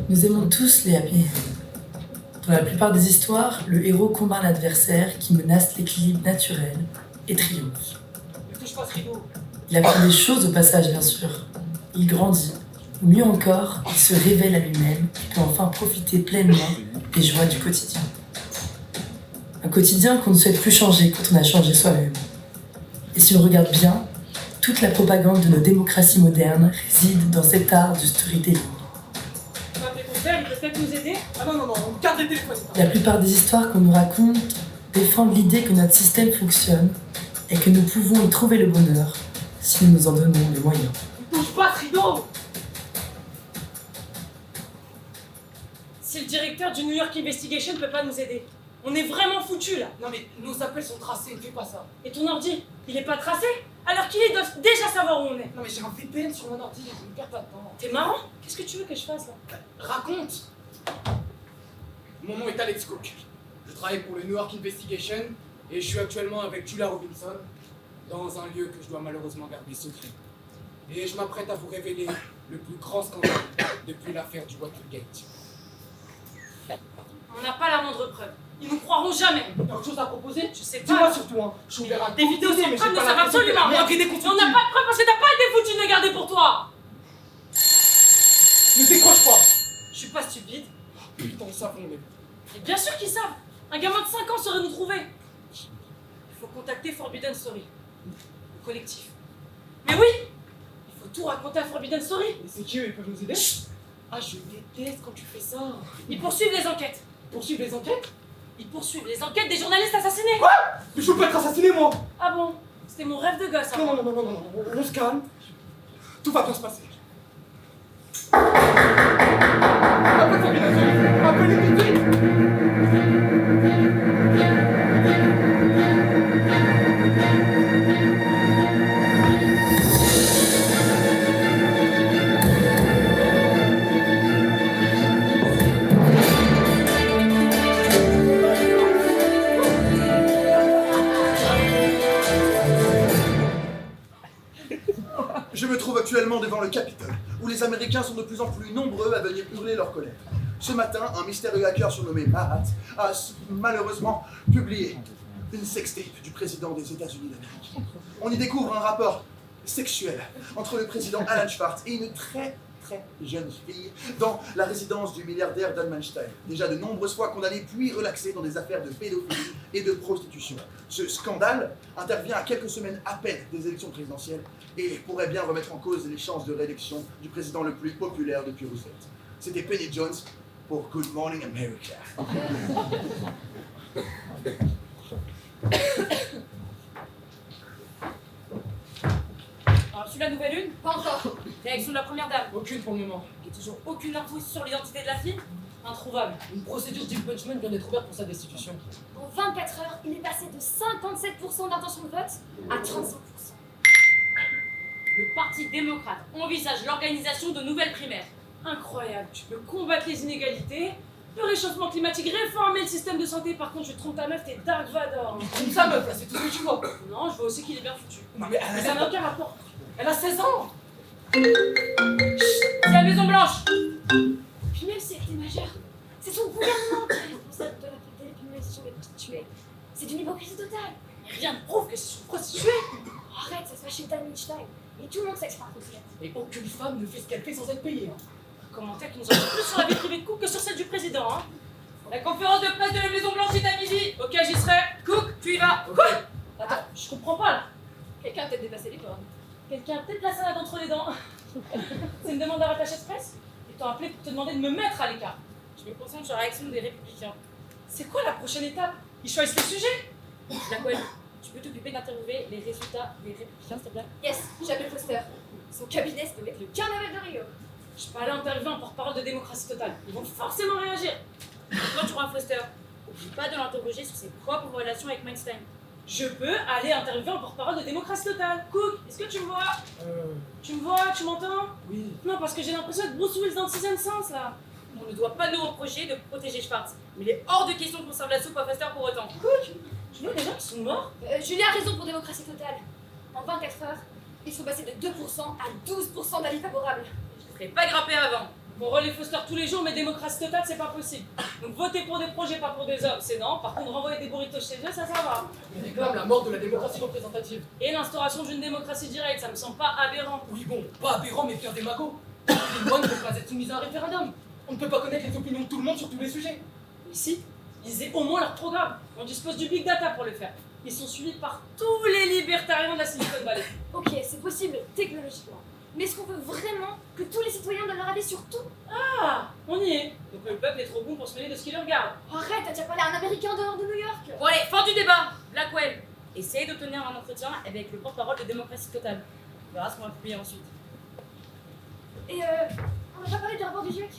Nous aimons tous les happy end. Dans la plupart des histoires, le héros combat un adversaire qui menace l'équilibre naturel et triomphe. Ne touche pas ce rideau. Il apprend des choses au passage, bien sûr. Il grandit, ou mieux encore, il se révèle à lui-même et peut enfin profiter pleinement des joies du quotidien. Un quotidien qu'on ne souhaite plus changer quand on a changé soi-même. Et si on regarde bien, toute la propagande de nos démocraties modernes réside dans cet art du storytelling. Tes confrères, ils peuvent peut-être nous aider. Ah non, on garde les téléphones. La plupart des histoires qu'on nous raconte défendent l'idée que notre système fonctionne et que nous pouvons y trouver le bonheur si nous nous en donnons les moyens. Ne touche pas ce rideau. Si le directeur du New York Investigation ne peut pas nous aider, on est vraiment foutus là. Non mais nos appels sont tracés, ne fais pas ça. Et ton ordi, il est pas tracé? Alors qu'ils doivent déjà savoir où on est. Non mais j'ai un VPN sur mon ordi, ne perds pas de temps. T'es marrant? Qu'est-ce que tu veux que je fasse là? Raconte. Mon nom est Alex Cook. Je travaille pour le New York Investigation et je suis actuellement avec Julia Robinson dans un lieu que je dois malheureusement garder secret. Et je m'apprête à vous révéler le plus grand scandale depuis l'affaire du Watergate. On n'a pas la moindre preuve. Ils nous croiront jamais. T'as autre chose à proposer? Je sais Dis-moi pas. surtout, hein. Je suis ouvert à Des vidéos sur mais preuve j'ai ne pas servent l'impression absolument que à rien. rien. On n'a pas de preuve parce que t'as pas été foutu de les garder pour toi. Ne décroche pas. Je suis pas stupide. Putain, ça on est. Et bien sûr qu'ils savent. Un gamin de 5 ans saurait nous trouver. Il faut contacter Forbidden Story. Le collectif. Mais oui, il faut tout raconter à Forbidden Story. Mais c'est qui eux? Ils peuvent nous aider? Ah, je déteste quand tu fais ça. Ils poursuivent les enquêtes. Poursuivre les enquêtes? Ils poursuivent les enquêtes des journalistes assassinés. Quoi? Mais je veux pas être assassiné, moi. Ah bon? C'était mon rêve de gosse. Hein. Non, on se calme. Tout va bien se passer. Appelle Forbidden Story. Appelle les vite. Je me trouve actuellement devant le Capitole, où les Américains sont de plus en plus nombreux à venir hurler leur colère. Ce matin, un mystérieux hacker surnommé Mahat a malheureusement publié une sextape du président des États-Unis d'Amérique. On y découvre un rapport sexuel entre le président Alan Schwartz et une très jeune fille dans la résidence du milliardaire Dalmanstein, déjà de nombreuses fois condamné puis relaxé dans des affaires de pédophilie et de prostitution. Ce scandale intervient à quelques semaines à peine des élections présidentielles et pourrait bien remettre en cause les chances de réélection du président le plus populaire depuis Roosevelt. C'était Penny Jones pour Good Morning America. Alors, tu la nouvelle une? Pas encore. Réaction de la première dame. Aucune pour le moment. Il n'y a toujours aucune info sur l'identité de la fille? Introuvable. Une procédure d'impeachment vient d'être ouverte pour sa destitution. En 24 heures, il est passé de 57% d'intention de vote à 35%. Le Parti démocrate envisage l'organisation de nouvelles primaires. Incroyable, tu peux combattre les inégalités, le réchauffement climatique, réformer le système de santé. Par contre, je trompe ta meuf, t'es Dark Vador. Comme ça, meuf, là, c'est tout ce que tu vois. Non, je vois aussi qu'il est bien foutu. Non, mais Mais ça n'a aucun rapport. elle a 16 ans. C'est la Maison Blanche. Puis même si elle était majeure, c'est son gouvernement qui est responsable de la décriminalisation des prostituées. C'est d'une hypocrisie totale. Rien ne prouve que c'est une prostituée. Arrête, ça se passe chez Dan Einstein. Et tout le monde sait que c'est pas un prostituée. Et aucune femme ne fait ce qu'elle fait sans être payée. Hein. Commentaire qui nous en dit plus sur la vie privée de Cook que sur celle du président. Hein. La conférence de presse de la Maison Blanche est à midi. Ok, j'y serai. Cook, tu y vas. Quoi? Attends, je comprends pas là. Quelqu'un a peut-être dépassé les bornes. Quelqu'un a peut-être la salade entre les dents. C'est une demande à rattacher express? Ils t'ont appelé pour te demander de me mettre à l'écart. Je me concentre sur la réaction des Républicains. C'est quoi la prochaine étape? Ils choisissent le sujet? La quoi? Tu peux t'occuper d'interviewer les résultats des Républicains, s'il te plaît? Yes, j'appelle Foster. Son cabinet, ça doit être le carnaval de Rio. Je peux aller interviewer un porte-parole de démocratie totale. Ils vont forcément réagir. Quand tu auras Foster, n'oublie pas de l'interroger sur ses propres relations avec Weinstein. Je peux aller interviewer un porte-parole de démocratie totale. Cook, est-ce que tu me vois? Tu me vois? Tu m'entends? Oui. Non, parce que j'ai l'impression d'être Bruce Willis dans le sixième sens, là. On ne doit pas nous reprocher de protéger Schwartz. Mais il est hors de question qu'on serve la soupe à Foster pour autant. Cook, tu vois les gens qui sont morts? Julia a raison pour démocratie totale. En 24 heures, ils sont passés de 2% à 12% d'avis favorables. Je ne serais pas grappé avant. On relaie Foster tous les jours, mais démocratie totale, c'est pas possible. Donc voter pour des projets, pas pour des hommes, c'est non. Par contre, renvoyer des burritos chez eux, ça va. Ils réclament la mort de la démocratie représentative. Et l'instauration d'une démocratie directe, ça me semble pas aberrant. Oui bon, pas aberrant mais bien démago. Une loi ne peut pas être soumise à un référendum. On ne peut pas connaître les opinions de tout le monde sur tous les sujets. Ici, ils aient au moins leur programme. On dispose du big data pour le faire. Ils sont suivis par tous les libertariens de la Silicon Valley. Ok, c'est possible technologiquement. Mais est-ce qu'on veut vraiment que tous les citoyens donnent leur avis sur tout? Ah, on y est. Donc le peuple est trop bon pour se mêler de ce qui le regarde. Arrête, t'as déjà parlé à un Américain dehors de New York. Bon allez, fin du débat. Blackwell, essayez d'obtenir un entretien avec le porte-parole de Démocratie Totale. On verra ce qu'on va publier ensuite. Et on n'a pas parlé du rapport du GIEC?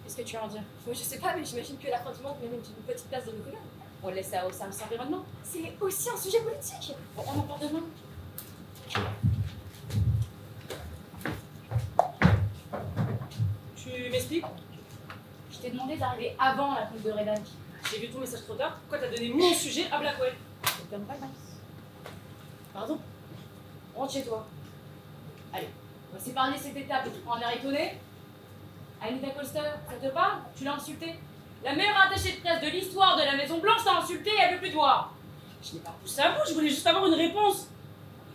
Qu'est-ce que tu as à en dire? Moi je sais pas, mais j'imagine que la fin du monde mérite une petite place dans nos communs. On laisse ça au service environnement. C'est aussi un sujet politique. Bon, on en parle demain. Tu m'expliques? Je t'ai demandé d'arriver avant la compte de Redac. J'ai vu ton message trop tard. Pourquoi t'as donné mon sujet à Blackwell? Je te donne pas le maïs. Pardon? Rentre chez toi. Allez, on va s'épargner cette étape et tu prends un air étonné. Anita Colster, ça te parle? Tu l'as insultée? La meilleure attachée de presse de l'histoire de la Maison Blanche t'a insulté et elle veut plus te voir. Je n'ai pas poussé à bout, je voulais juste avoir une réponse.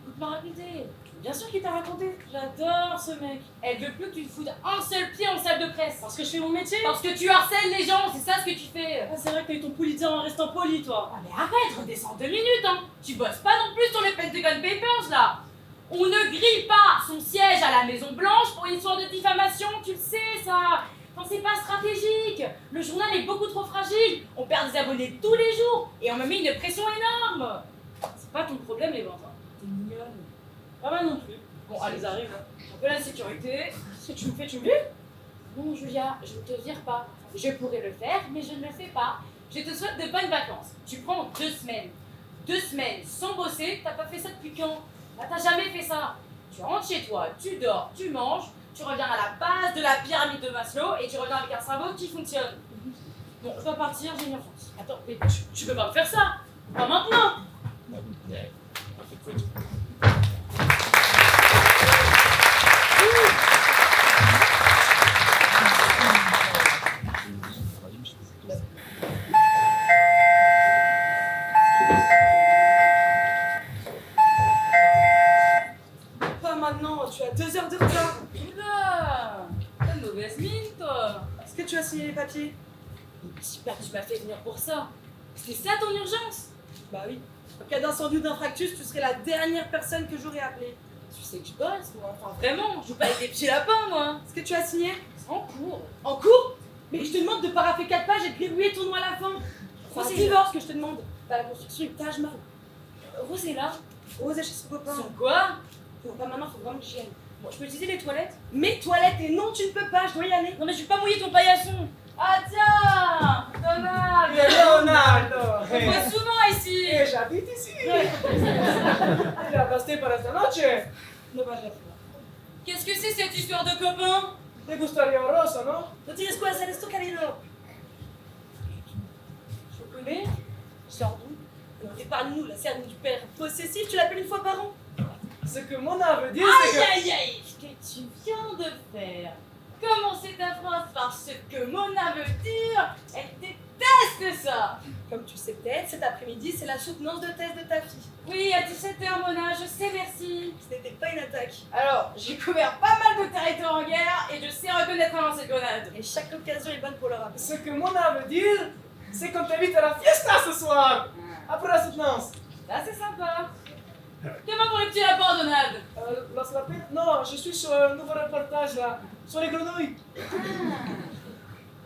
Écoute-moi raconter. Bien sûr qu'il t'a raconté. J'adore ce mec. Elle veut plus que tu te foutes un seul pied en salle de presse. Parce que je fais mon métier. Parce que tu harcèles les gens, c'est ça ce que tu fais. Ah, c'est vrai que t'as eu ton Pulitzer en restant poli, toi. Ah mais arrête, redescends 2 minutes hein. Tu bosses pas non plus sur le Pentagon Papers là. On ne grille pas son siège à la Maison Blanche pour une histoire de diffamation, tu le sais ça. Enfin, c'est pas stratégique. Le journal est beaucoup trop fragile. On perd des abonnés tous les jours et on me met une pression énorme. C'est pas ton problème, les ventes. Hein. T'es mignonne. Pas mal non plus. Bon, allez, ils arrivent. Un peu l'insécurité. Ce que tu me fais, tu me vires? Non Julia, je ne te vire pas. Je pourrais le faire, mais je ne le fais pas. Je te souhaite de bonnes vacances. Tu prends 2 semaines. 2 semaines sans bosser, t'as pas fait ça depuis quand? Bah, t'as jamais fait ça. Tu rentres chez toi, tu dors, tu manges, tu reviens à la base de la pyramide de Maslow et tu reviens avec un cerveau qui fonctionne. Bon, je dois partir, j'ai une urgence. Attends, mais tu peux pas me faire ça. Pas maintenant. Pas maintenant, tu as 2 heures de retard. Oula, t'as une mauvaise mine, toi. Est-ce que tu as signé les papiers? Super, tu m'as fait venir pour ça. C'est ça ton urgence? Bah oui. En cas d'incendie ou d'infractus, tu serais la dernière personne que j'aurais appelée. Tu sais que je bosse, moi. Enfin, vraiment, je joue pas avec des petits lapins, moi. Est-ce que tu as signé? En cours. En cours? Mais je te demande de paraffer 4 pages et de gribouiller ton nom à la fin. C'est un Rosé, divorce que je te demande. T'as la construction du Taj Mahal. Rose est là. Rose est chez son copain. Sur quoi? Non, pas maintenant, faut vraiment que j'y aille. Bon, je peux utiliser les toilettes? Mes toilettes et non, tu ne peux pas, je dois y aller. Non mais je vais pas mouiller ton paillasson. Ah tiens, Donald. Leonardo! On voit souvent ici. J'habite ici! Ya pasé para esta noche! No vale la pena. Qu'est-ce que c'est cette histoire de copain? ¿Te gustaría un rosa, no? No tienes que hacer esto, querido. Je connais. Sors d'où? Alors, épargne-nous la scène du père possessif, tu l'appelles une fois par an. Ce que Mona veut dire, c'est Aïe que... aïe aïe. Ce que tu viens de faire. Commencer ta phrase par ce que Mona veut dire. Elle déteste ça. Comme tu sais peut-être, cet après-midi, c'est la soutenance de thèse de ta fille. Oui, à 17h Mona, je sais merci. Ce n'était pas une attaque. Alors, j'ai couvert pas mal de territoires en guerre et je sais reconnaître un lancer de grenade. Et chaque occasion est bonne pour le rappeler. Ce que Mona veut dire, c'est qu'on t'invite à la fiesta ce soir! Après la soutenance! Là c'est sympa. Demain pour les petits rapports, Donald. Las Lapines? Non, je suis sur un nouveau reportage là, sur les grenouilles.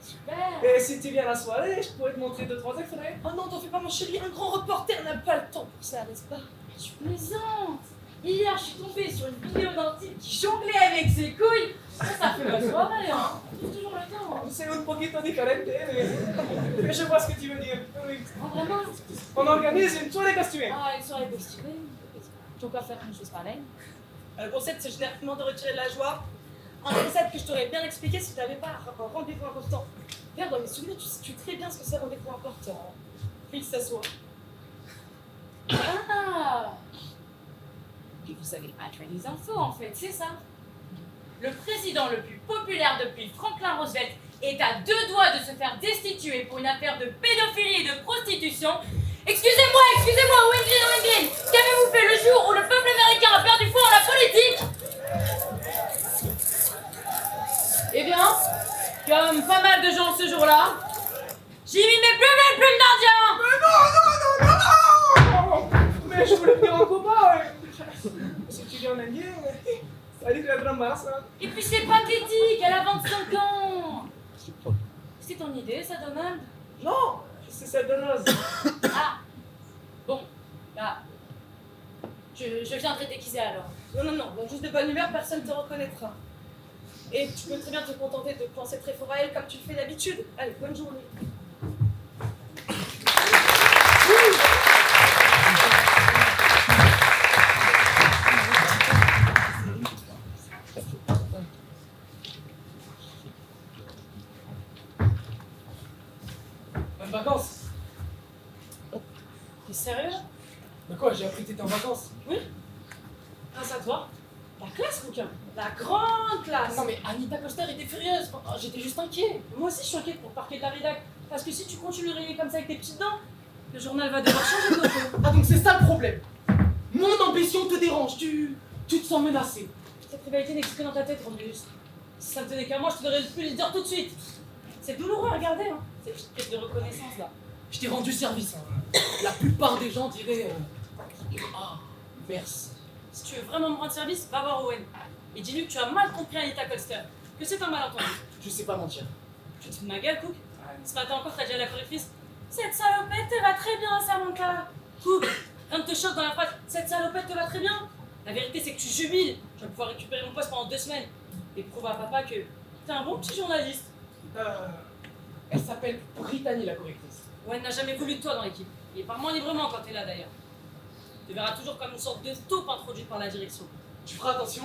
Super. Et si tu viens à la soirée, je pourrais te montrer 2-3 extraits. Oh non, t'en fais pas mon chéri, un grand reporter n'a pas le temps pour ça, n'est-ce pas? Tu plaisantes. Hier, je suis tombée sur une vidéo d'un type qui jonglait avec ses couilles. Ça fait la soirée, hein. J'ai toujours le temps. C'est un poquito diferente, mais je vois ce que tu veux dire. Oui. Oh, vraiment? On organise une soirée costumée. Ah, une soirée costumée. Pourquoi faire une chose pareille? Le concept, c'est généralement de retirer de la joie. Un concept que je t'aurais bien expliqué si tu n'avais pas un rendez-vous important. Regarde, dans mes souvenirs, tu sais très bien ce que c'est rendez-vous important. Puis que ça soit. Ah. Et vous savez pas traiter les infos, en fait, c'est ça. Le président le plus populaire depuis Franklin Roosevelt est à 2 doigts de se faire destituer pour une affaire de pédophilie et de prostitution. Excusez-moi, Wingrin, qu'avez-vous fait le jour où le peuple américain a perdu foi en la politique? Eh bien, comme pas mal de gens ce jour-là, j'ai mis mes plus belles plumes d'Indien. Mais je voulais faire un copain. Si tu viens en indien, ça risque d'être un masse. Et puis c'est pathétique, elle a 25 ans. C'est ton idée, ça, Donald? Non, c'est celle de Noz. Ah, bon, bah, je viendrai déguisée alors. Non, donc juste de bonne humeur, personne ne te reconnaîtra. Et tu peux très bien te contenter de penser très fort à elle comme tu le fais d'habitude. Allez, bonne journée. Bonnes vacances. T'es sérieux? De quoi? J'ai appris que t'étais en vacances. Grâce à toi. La classe, Rouquin. La grande classe. Non mais Anita Coster était furieuse. J'étais juste inquiet. Moi aussi, je suis inquiète pour le parquet de la rédac. Parce que si tu continues de rayer comme ça avec tes petites dents, le journal va devoir changer de logo. Ah donc c'est ça le problème. Mon ambition te dérange. Tu te sens menacé. Cette rivalité n'existe que dans ta tête, Romulus. Si ça ne tenait qu'à moi, je te donnerais le plus dire tout de suite. C'est douloureux à regarder, hein. Ces petites pièces de reconnaissance, là. Je t'ai rendu service. Hein. La plupart des gens diraient ah, merci. Si tu veux vraiment me rendre service, va voir Owen. Et dis-lui que tu as mal compris Anita Colster. Que c'est un malentendu. Je sais pas mentir. Tu te fous de ma gueule, Cook? Ce matin encore, t'as dit à la correctrice: cette salopette te va très bien, Samantha. Cook, rien ne te choque dans la phrase: cette salopette te va très bien. La vérité, c'est que tu jubiles. Je vais pouvoir récupérer mon poste pendant 2 semaines. Et prouve à papa que t'es un bon petit journaliste. Elle s'appelle Brittany, la correctrice. Owen n'a jamais voulu de toi dans l'équipe. Il parle moins librement quand t'es là, d'ailleurs. Tu verras toujours comme une sorte de taupe introduite par la direction. Tu feras attention,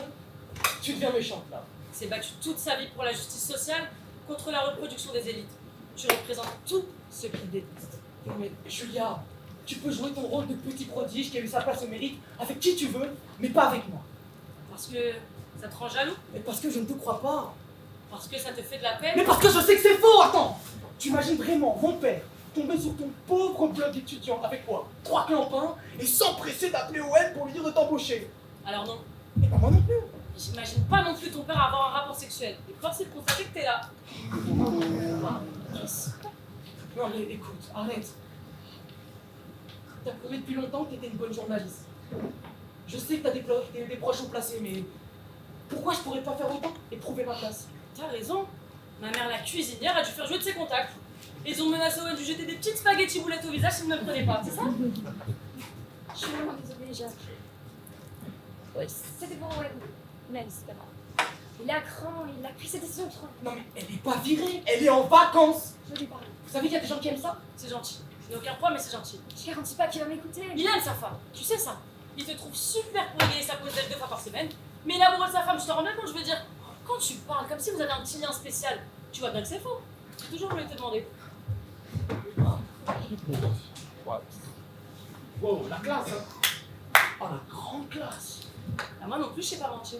tu deviens méchante là. Il s'est battu toute sa vie pour la justice sociale contre la reproduction des élites. Tu représentes tout ce qu'il déteste. Non mais Julia, tu peux jouer ton rôle de petit prodige qui a eu sa place au mérite avec qui tu veux, mais pas avec moi. Parce que ça te rend jaloux? Mais parce que je ne te crois pas. Parce que ça te fait de la peine? Mais parce que je sais que c'est faux, attends. Tu imagines vraiment mon père tomber sur ton pauvre blog étudiant avec quoi? 3 clampins et s'empresser d'appeler Owen pour lui dire de t'embaucher. Alors non. Et pas moi non plus. J'imagine pas non plus ton père avoir un rapport sexuel. Et force est de constater que t'es là. Non mais écoute, arrête. T'as promis depuis longtemps que t'étais une bonne journaliste. Je sais que t'as des proches au placé, mais pourquoi je pourrais pas faire autant et trouver ma place? T'as raison. Ma mère, la cuisinière, a dû faire jouer de ses contacts. Ils ont menacé Owen de lui jeter des petites spaghettis boulettes au visage s'il ne me prenait pas, c'est ça? Je suis vraiment désolée, Jacques. Oui, c'était pour Owen. Même, c'est pas grave. Il est à cran, il a pris cette décision trop. Non mais elle est pas virée, elle est en vacances. Je lui parle. Vous savez qu'il y a des gens qui aiment ça? C'est gentil. Je n'ai aucun problème, mais c'est gentil. Je garantis pas qu'il va m'écouter. Il aime sa femme, tu sais ça. Il te trouve super pour égayer sa pause d'âge 2 fois par semaine. Mais il est amoureux de sa femme, je te rends bien compte, je veux dire. Quand tu parles comme si vous avez un petit lien spécial, tu vois bien que c'est faux. J'ai toujours voulu te demander. Wow, la classe hein. Oh la grande classe. Ah, moi non plus, je sais pas mentir.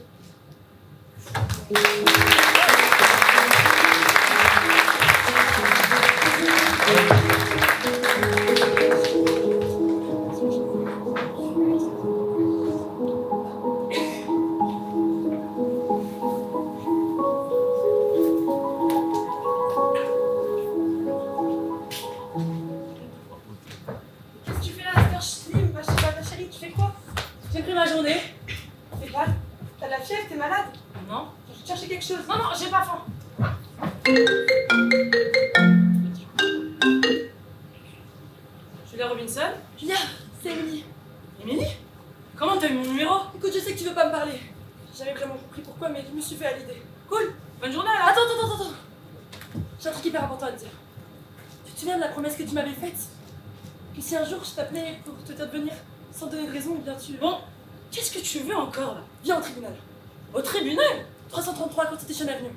Qu'est-ce que tu fais là, Slim, ma chérie, tu fais quoi? J'ai pris ma journée. T'es mal? T'as de la fièvre? T'es malade? Non. Je vais chercher quelque chose. Non, j'ai pas faim. Julia Robinson? Julia, c'est Emily. Emily? Comment t'as eu mon numéro? Écoute, je sais que tu veux pas me parler. J'ai jamais vraiment compris pourquoi, mais je me suis fait à l'idée. Cool. Bonne journée alors. Attends. J'ai un truc hyper important à te dire. Tu te souviens de la promesse que tu m'avais faite? Que si un jour je t'appelais pour te dire de venir sans donner de raison, bien tu... Bon, qu'est-ce que tu veux encore là? Viens au tribunal. Au tribunal? 333 Constitution Avenue.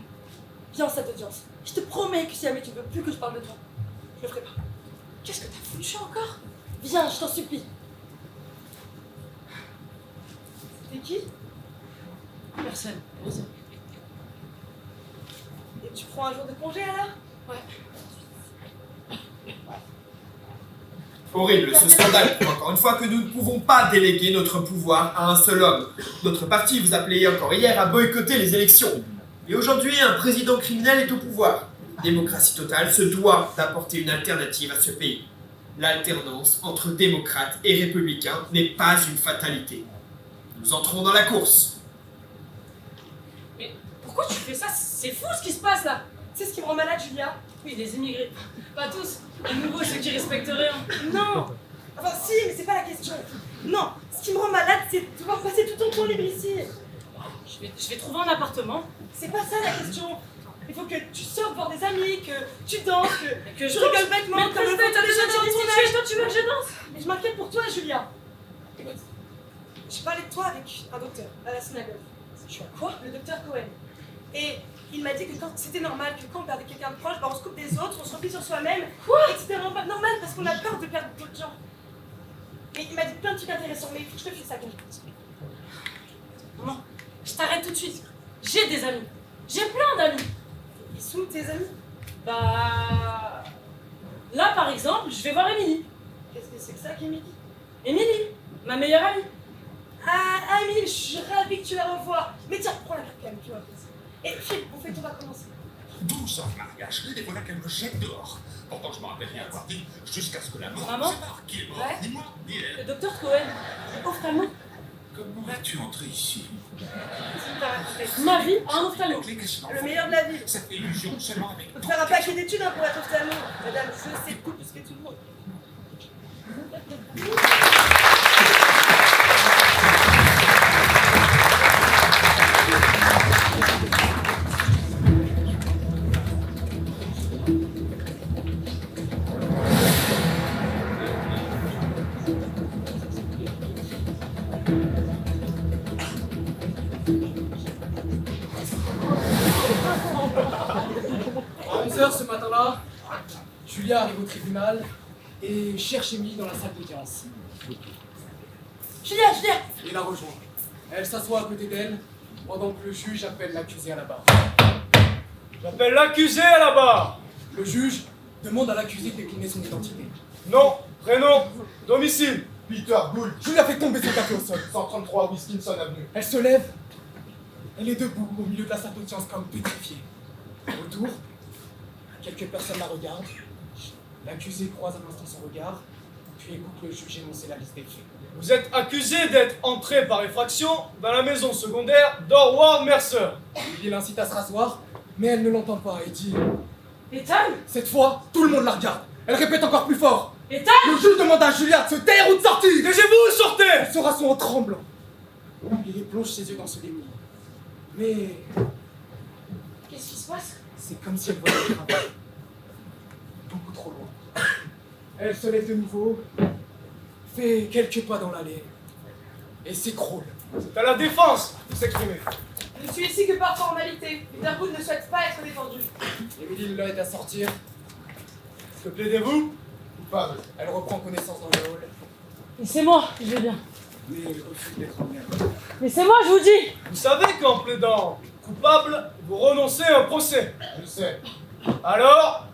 Viens en salle d'audience. Je te promets que si jamais tu veux plus que je parle de toi, je le ferai pas. Qu'est-ce que t'as foutu encore? Viens, je t'en supplie. T'es qui? Personne. Tu prends un jour de congé alors? Ouais. Horrible ce scandale prouve encore une fois que nous ne pouvons pas déléguer notre pouvoir à un seul homme. Notre parti, vous appelez encore hier, à boycotter les élections. Et aujourd'hui, un président criminel est au pouvoir. Démocratie totale se doit d'apporter une alternative à ce pays. L'alternance entre démocrates et républicains n'est pas une fatalité. Nous entrons dans la course. Mais pourquoi tu fais ça? C'est fou ce qui se passe là. C'est ce qui me rend malade, Julia. Oui, les immigrés. Pas tous. À nouveau, ceux qui respectent rien. Non. Enfin, si, mais c'est pas la question. Non, ce qui me rend malade, c'est de devoir passer tout ton temps libre ici. Je vais trouver un appartement. C'est pas ça la question. Il faut que tu sortes voir des amis, que tu danses, que je tu rigoles bêtement mais comme le t'as déjà dans ton institué, âge. toi tu veux que je danse? Mais je m'inquiète pour toi, Julia. Écoute, j'ai parlé de toi avec un docteur à la synagogue. Tu as quoi? Le docteur Cohen. Et il m'a dit que quand c'était normal, que quand on perdait quelqu'un de proche, bah on se coupe des autres, on se replie sur soi-même. Quoi? Et que c'était normal parce qu'on a peur de perdre d'autres gens. Et il m'a dit plein de trucs intéressants, mais il faut que je te file ça comme je dis. Non, je t'arrête tout de suite. J'ai des amis. J'ai plein d'amis. Ils sont où tes amis? Bah... Là par exemple, je vais voir Émilie. Qu'est-ce que c'est que ça qu'Émilie? Émilie, ma meilleure amie. Ah, Émilie, je suis ravie que tu la revois. Mais tiens, prends la carte quand même, tu vois. Et Phil, en fait, on va commencer. 12 ans de mariage, et voilà qu'elle me jette dehors. Pourtant, je me rappelle rien avoir dit, jusqu'à ce que la mort Maman? me sépare. Qui est mort? Ouais. Ni moi, ni Le elle. docteur Cohen. Ophtalmo. Comment es-tu entré ici? Ma vie à un ophtalmo. Les questions Le meilleur de la vie. Cette illusion seulement avec... Faut te faire un paquet d'études hein, pour être ophtalmo. Madame, je sais tout plus que tout le monde. À 11h ce matin-là, Julia arrive au tribunal et cherche Émilie dans la salle d'audience. Julia! Il la rejoint. Elle s'assoit à côté d'elle pendant que le juge appelle l'accusé à la barre. J'appelle l'accusé à la barre. Le juge demande à l'accusé de décliner son identité. Nom, prénom, domicile. Peter Gould, Julia fait tomber son café au sol. 133 Wisconsin Avenue. Elle se lève. Elle est debout au milieu de la salle d'audience comme pétrifiée. Autour, quelques personnes la regardent. L'accusé croise un instant son regard, puis écoute le juge énoncer la liste des faits. Vous êtes accusé d'être entré par effraction dans la maison secondaire d'Howard Mercer. Il l'incite à se rasseoir, mais elle ne l'entend pas et dit Ethan? cette fois, tout le monde la regarde. Elle répète encore plus fort. Ethan? Le juge demande à Julia de se taire ou de sortir. Taisez-vous, sortez. Elle se rassoit en tremblant. Il plonge ses yeux dans ce déni. Mais Qu'est-ce qui se passe? c'est comme si elle voyait le travail. Beaucoup trop loin. Elle se lève de nouveau, fait quelques pas dans l'allée et s'écroule. C'est à la défense de s'exprimer. Je ne suis ici que par formalité. Peter Gould ne souhaite pas être défendu. Émilie l'aide à sortir. Que plaidez-vous? Coupable. Elle reprend connaissance dans le hall, Mais c'est moi, je vais bien. mais elle refuse d'être en l'air. Mais c'est moi, je vous dis! Vous savez qu'en plaidant coupable, vous renoncez à un procès. Je sais. Alors,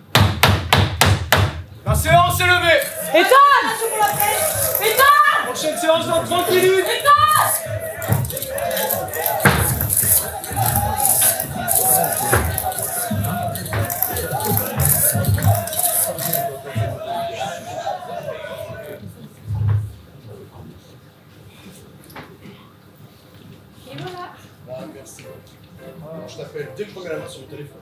la séance est levée. Ethan! Ethan! Prochaine séance dans 30 minutes. Et voilà. Ah, merci. Je t'appelle dès que je remets la main sur le téléphone.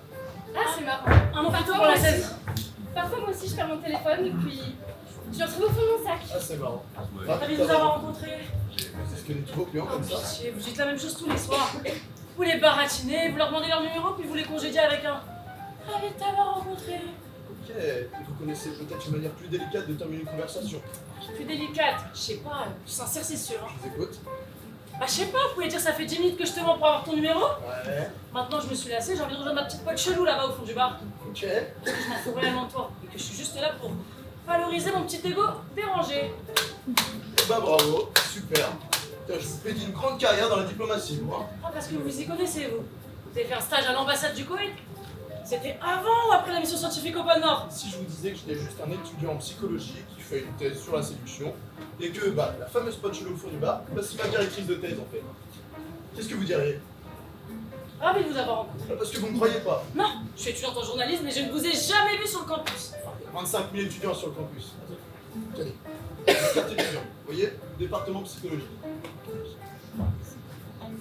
Ah, c'est marrant. Un mot Parfois, pour la moi scène. aussi. Parfois, moi aussi, je perds mon téléphone et puis je le retrouve au fond de mon sac. Ah, c'est marrant. Ravi de vous avoir rencontré. C'est ce que les nouveaux clients Oh, comme ça. pitié, vous dites la même chose tous les soirs. Vous les baratinez, vous leur demandez leur numéro, puis vous les congédiez avec un ravi de t'avoir rencontré. Ok, vous connaissez peut-être une manière plus délicate de terminer une conversation. Plus délicate, je sais pas, plus sincère, c'est sûr. Hein. Je vous écoute. Bah, je sais pas, vous pouvez dire ça fait 10 minutes que je te mens pour avoir ton numéro. Ouais. Maintenant, je me suis lassée, j'ai envie de rejoindre ma petite pote chelou là-bas au fond du bar. Ok. Parce que je m'en fous réellement de toi et que je suis juste là pour valoriser mon petit ego dérangé. Bah bravo, super. Putain, je vous pédis une grande carrière dans la diplomatie, moi. Ah, parce que vous y connaissez, vous. Vous avez fait un stage à l'ambassade du Koweït. C'était avant ou après la mission scientifique au pôle Nord? Si je vous disais que j'étais juste un étudiant en psychologie qui fait une thèse sur la séduction, et que la fameuse pote chelou au fond du bar, c'est ma directrice de thèse en fait. Qu'est-ce que vous diriez? Ravi de vous avoir rencontré. Parce que vous ne me croyez pas. Non, je suis étudiante en journalisme mais je ne vous ai jamais vu sur le campus. Il y a 25 000 étudiants sur le campus. Tenez, carte étudiant, vous voyez, département psychologie.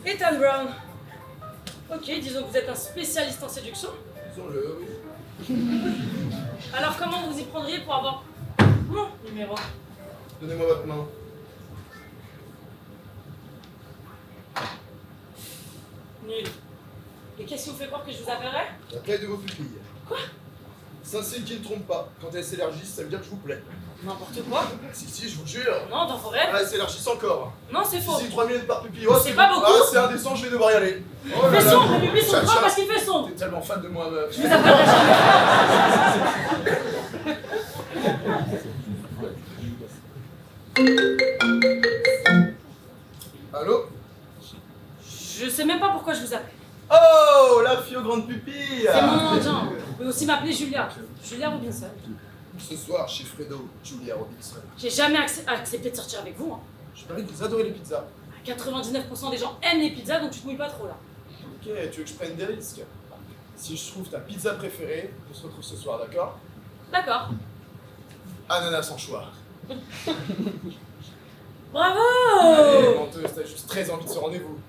Ethan Brown. Ok, disons que vous êtes un spécialiste en séduction. Disons-le, oui. Alors comment vous y prendriez pour avoir mon numéro? Donnez-moi votre main. Nul. Et qu'est-ce qui vous fait croire que je vous appellerai? La taille de vos pupilles. Quoi? C'est un signe qui ne trompe pas. Quand elles s'élargissent, ça veut dire que je vous plais. N'importe quoi. Si, je vous jure. Non, dans vos rêves. Ah, elles s'élargissent encore. Non, c'est faux. Si, 3 minutes par pupille. Oh, C'est pas beaucoup. Ah, c'est indécent, je vais devoir y aller. Oh Il là fait là. sombre, les pupilles sont Chat, grandes chat. parce qu'il fait sombre. T'es tellement fan de moi, meuf. Je vous appellerai jamais. Allô? Je sais même pas pourquoi je vous appelle. Oh, la fille aux grandes pupilles. C'est mon nom de genre. Vous pouvez aussi m'appeler Julia. Julia Robinson. Ce soir, chez Fredo, Julia Robinson. J'ai jamais accepté de sortir avec vous. Hein. Je parie que vous adorez les pizzas. 99% des gens aiment les pizzas, donc tu te mouilles pas trop là. Ok, tu veux que je prenne des risques? Si je trouve ta pizza préférée, on se retrouve ce soir, d'accord? D'accord. Ananas sans choix. Bravo! Allez, menteuse, t'as juste très envie de ce rendez-vous.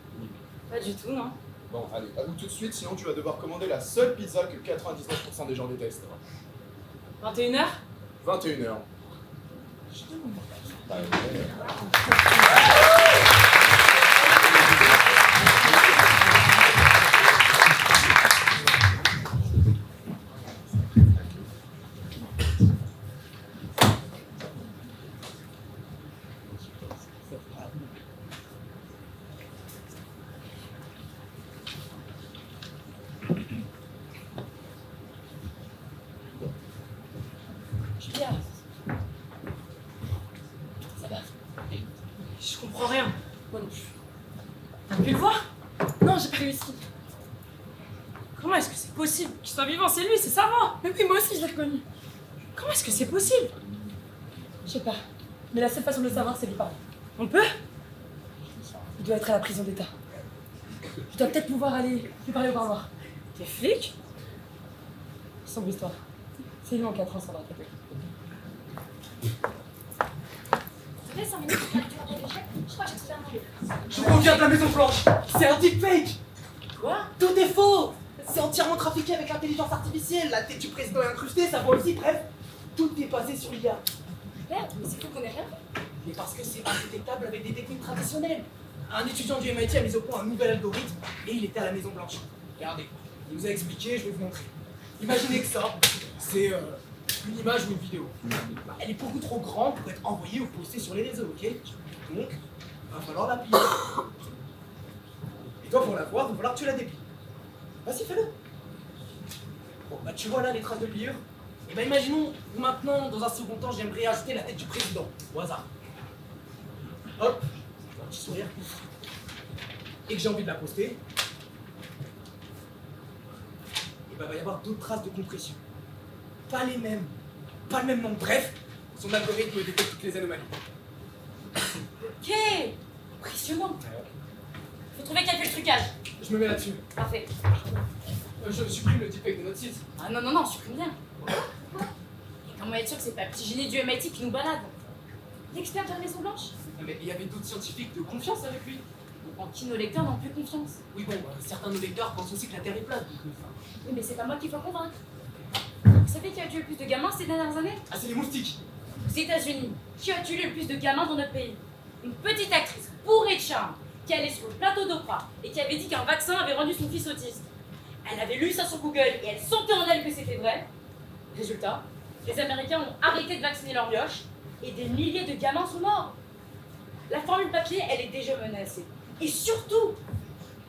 Pas du tout, non. Bon, allez, avoue tout de suite, sinon tu vas devoir commander la seule pizza que 99% des gens détestent. 21h? 21h. Julia. Ça va? Je comprends rien. Moi non plus. T'as pu le voir? Non, j'ai pas réussi. Comment est-ce que c'est possible qu'il soit vivant? C'est lui, c'est sa voix. Mais oui, moi aussi, je l'ai reconnu. Comment est-ce que c'est possible? Je sais pas. Mais la seule façon de le savoir, c'est de lui parler. On peut? Il doit être à la prison d'État. Je dois peut-être pouvoir aller lui parler au parloir. T'es flic? Sombre histoire. C'est lui en 4 ans, ça va taper. Ça fait 5 minutes que tu as du l'échec. Je crois que j'ai trouvé un livre. Je reviens de la Maison Blanche. C'est un deepfake. Quoi? Tout est faux. C'est entièrement trafiqué avec l'intelligence artificielle. La tête du président est incrustée, sa voix aussi, bref. Tout est basé sur l'IA. Merde, mais c'est fou qu'on ait rien fait. Mais parce que c'est indétectable avec des techniques traditionnelles. Un étudiant du MIT a mis au point un nouvel algorithme et il était à la Maison Blanche. Regardez, il nous a expliqué, je vais vous montrer. Imaginez que ça, c'est une image ou une vidéo. Elle est beaucoup trop grande pour être envoyée ou postée sur les réseaux, ok? Donc, il va falloir la plier. Et toi, pour la voir, il va falloir que tu la déplies. Vas-y, fais-le. Bon, bah tu vois là les traces de pliure. Et bah imaginons, maintenant, dans un second temps, j'aimerais ajouter la tête du président, au hasard. Hop, un petit sourire. Et que j'ai envie de la poster. Et bah va y avoir d'autres traces de compression. Pas les mêmes. Pas le même nombre. Bref, son algorithme détecte toutes les anomalies. Ok! Impressionnant! Faut trouver qui a fait le trucage. Je me mets là-dessus. Parfait. Je supprime le deepfake de notre site. Ah non, non, non, supprime bien. Et comment être sûr que c'est pas le petit génie du MIT qui nous balade? L'expert de la Maison Blanche? Non, mais il y avait d'autres scientifiques de confiance avec lui. En qui nos lecteurs n'ont plus confiance? Oui, bon, certains de nos lecteurs pensent aussi que la Terre est plate. Donc, Oui, mais c'est pas moi qu'il faut convaincre. Vous savez qui a tué le plus de gamins ces dernières années? Ah, c'est les moustiques. Aux États-Unis, qui a tué le plus de gamins dans notre pays? Une petite actrice bourrée de charme qui allait sur le plateau d'Oprah et qui avait dit qu'un vaccin avait rendu son fils autiste. Elle avait lu ça sur Google et elle sentait en elle que c'était vrai. Résultat, les Américains ont arrêté de vacciner leurs mioches et des milliers de gamins sont morts. La formule papier, elle est déjà menacée. Et surtout,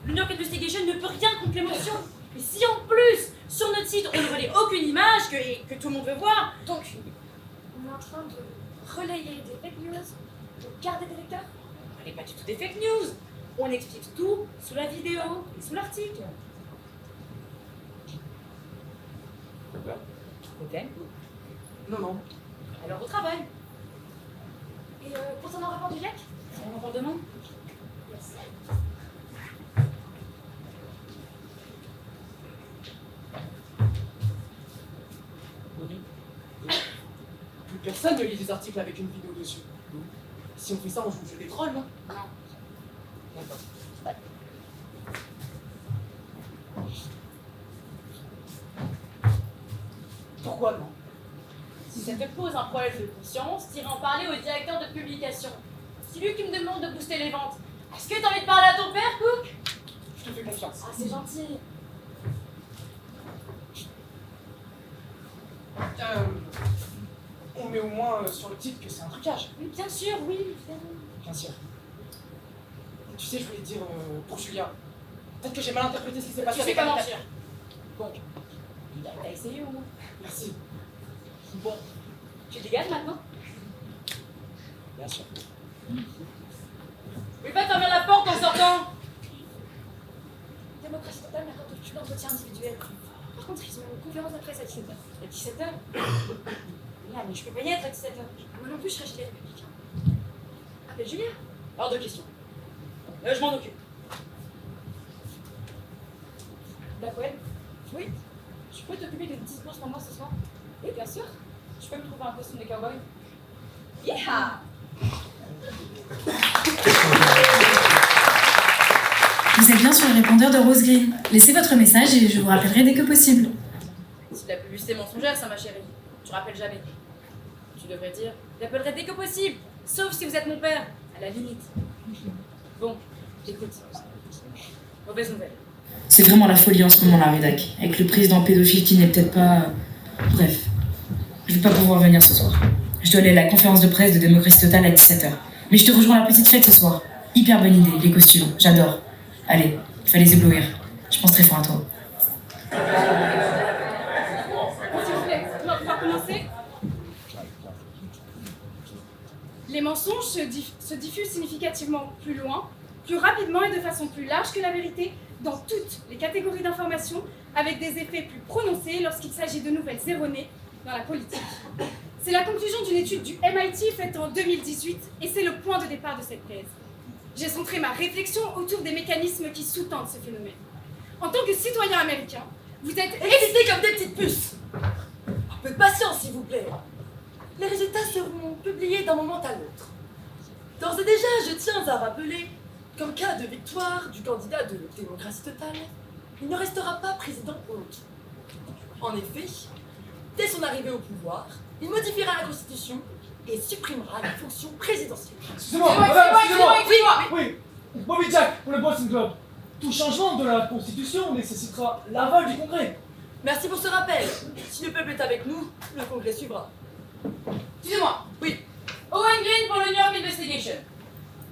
le New York Investigation ne peut rien contre l'émotion. Et si en plus, sur notre site, on ne relaie aucune image que tout le monde veut voir, Donc, on est en train de relayer des fake news, de garder des lecteurs. on n'est pas du tout des fake news. On explique tout sous la vidéo et sous l'article. Ok. Non, non. Alors au travail. Et concernant le rapport du GIEC, On en parle demain. Plus personne ne lit des articles avec une vidéo dessus. Si on fait ça, on joue le jeu des trolls, non? Non. D'accord. Pourquoi non? Si ça te pose un problème de conscience, t'iras en parler au directeur de publication. C'est lui qui me demande de booster les ventes. Est-ce que t'as envie de parler à ton père, Cook? Je te fais confiance. Ah, c'est gentil. On met au moins sur le titre que c'est un trucage. Oui, bien sûr, oui, évidemment. Bien sûr. Tu sais, je voulais dire pour Julia. Peut-être que j'ai mal interprété ce qui s'est passé Tu sais avec pas Anita. mentir. Bon, T'as essayé au moins. merci. Bon, tu dégages maintenant? Bien sûr. Oui, pas fermer la porte en sortant. démocratie totale n'accorde aucun entretien individuel. Par contre, ils ont une conférence de presse à 17h. À 17h. Là, mais je peux pas y être à 17h. Moi non plus, je serai chez les Républicains. Appelle Julia. Hors de question. Je m'en occupe. D'accord. Oui. Je peux t'occuper d'une petite course pour moi ce soir? Oui, bien sûr. Je peux me trouver un costume de cowboy? Yeah. Vous êtes bien sur le répondeur de Rose Green. Laissez votre message et je vous rappellerai dès que possible. Si la publicité mensongère, ça, ma chérie. Tu rappelles jamais. Tu devrais dire, j'appellerai dès que possible. Sauf si vous êtes mon père. À la limite. Bon, écoute. Mauvaise nouvelle. C'est vraiment la folie en ce moment, la rédac. Avec le président pédophile qui n'est peut-être pas... Bref. Je vais pas pouvoir venir ce soir. Je dois aller à la conférence de presse de Démocratie Totale à 17h. Mais je te rejoins à la petite fête ce soir. Hyper bonne idée, les costumes. J'adore. Allez, il fallait les éblouir. Je pense très fort à toi. S'il vous plaît, on va pouvoir commencer. Les mensonges se diffusent significativement plus loin, plus rapidement et de façon plus large que la vérité dans toutes les catégories d'information, avec des effets plus prononcés lorsqu'il s'agit de nouvelles erronées dans la politique. C'est la conclusion d'une étude du MIT faite en 2018 et c'est le point de départ de cette thèse. J'ai centré ma réflexion autour des mécanismes qui sous-tendent ce phénomène. En tant que citoyen américain, vous êtes Excités comme des petites puces. Un peu de patience, s'il vous plaît. Les résultats seront publiés d'un moment à l'autre. D'ores et déjà, je tiens à rappeler qu'en cas de victoire du candidat de Démocratie Totale, il ne restera pas président pour longtemps. En effet, dès son arrivée au pouvoir, il modifiera la Constitution et supprimera la fonction présidentielle. Excusez-moi, Oui, Bobby Jack pour le Boston Globe. Tout changement de la Constitution nécessitera l'aval du Congrès. Merci pour ce rappel. Si le peuple est avec nous, le Congrès suivra. Excusez-moi. Oui. Owen Green pour le New York Investigation.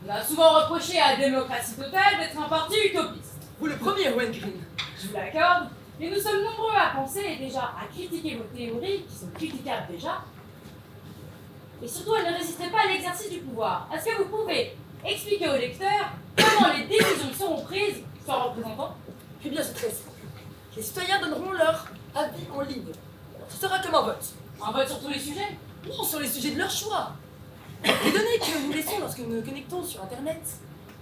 On a souvent reproché à Démocratie Totale d'être un parti utopiste. Vous le premier, Owen Green. Je vous l'accorde, mais nous sommes nombreux à penser et déjà à critiquer vos théories, qui sont critiquables déjà. Et surtout, elles ne résisteraient pas à l'exercice du pouvoir. Est-ce que vous pouvez expliquer aux lecteurs comment les décisions seront prises sans représentants? Eh bien, c'est très simple. Les citoyens donneront leur avis en ligne. Ce sera comme un vote. Un vote sur tous les sujets? Non, sur les sujets de leur choix. Les données que nous laissons lorsque nous nous connectons sur Internet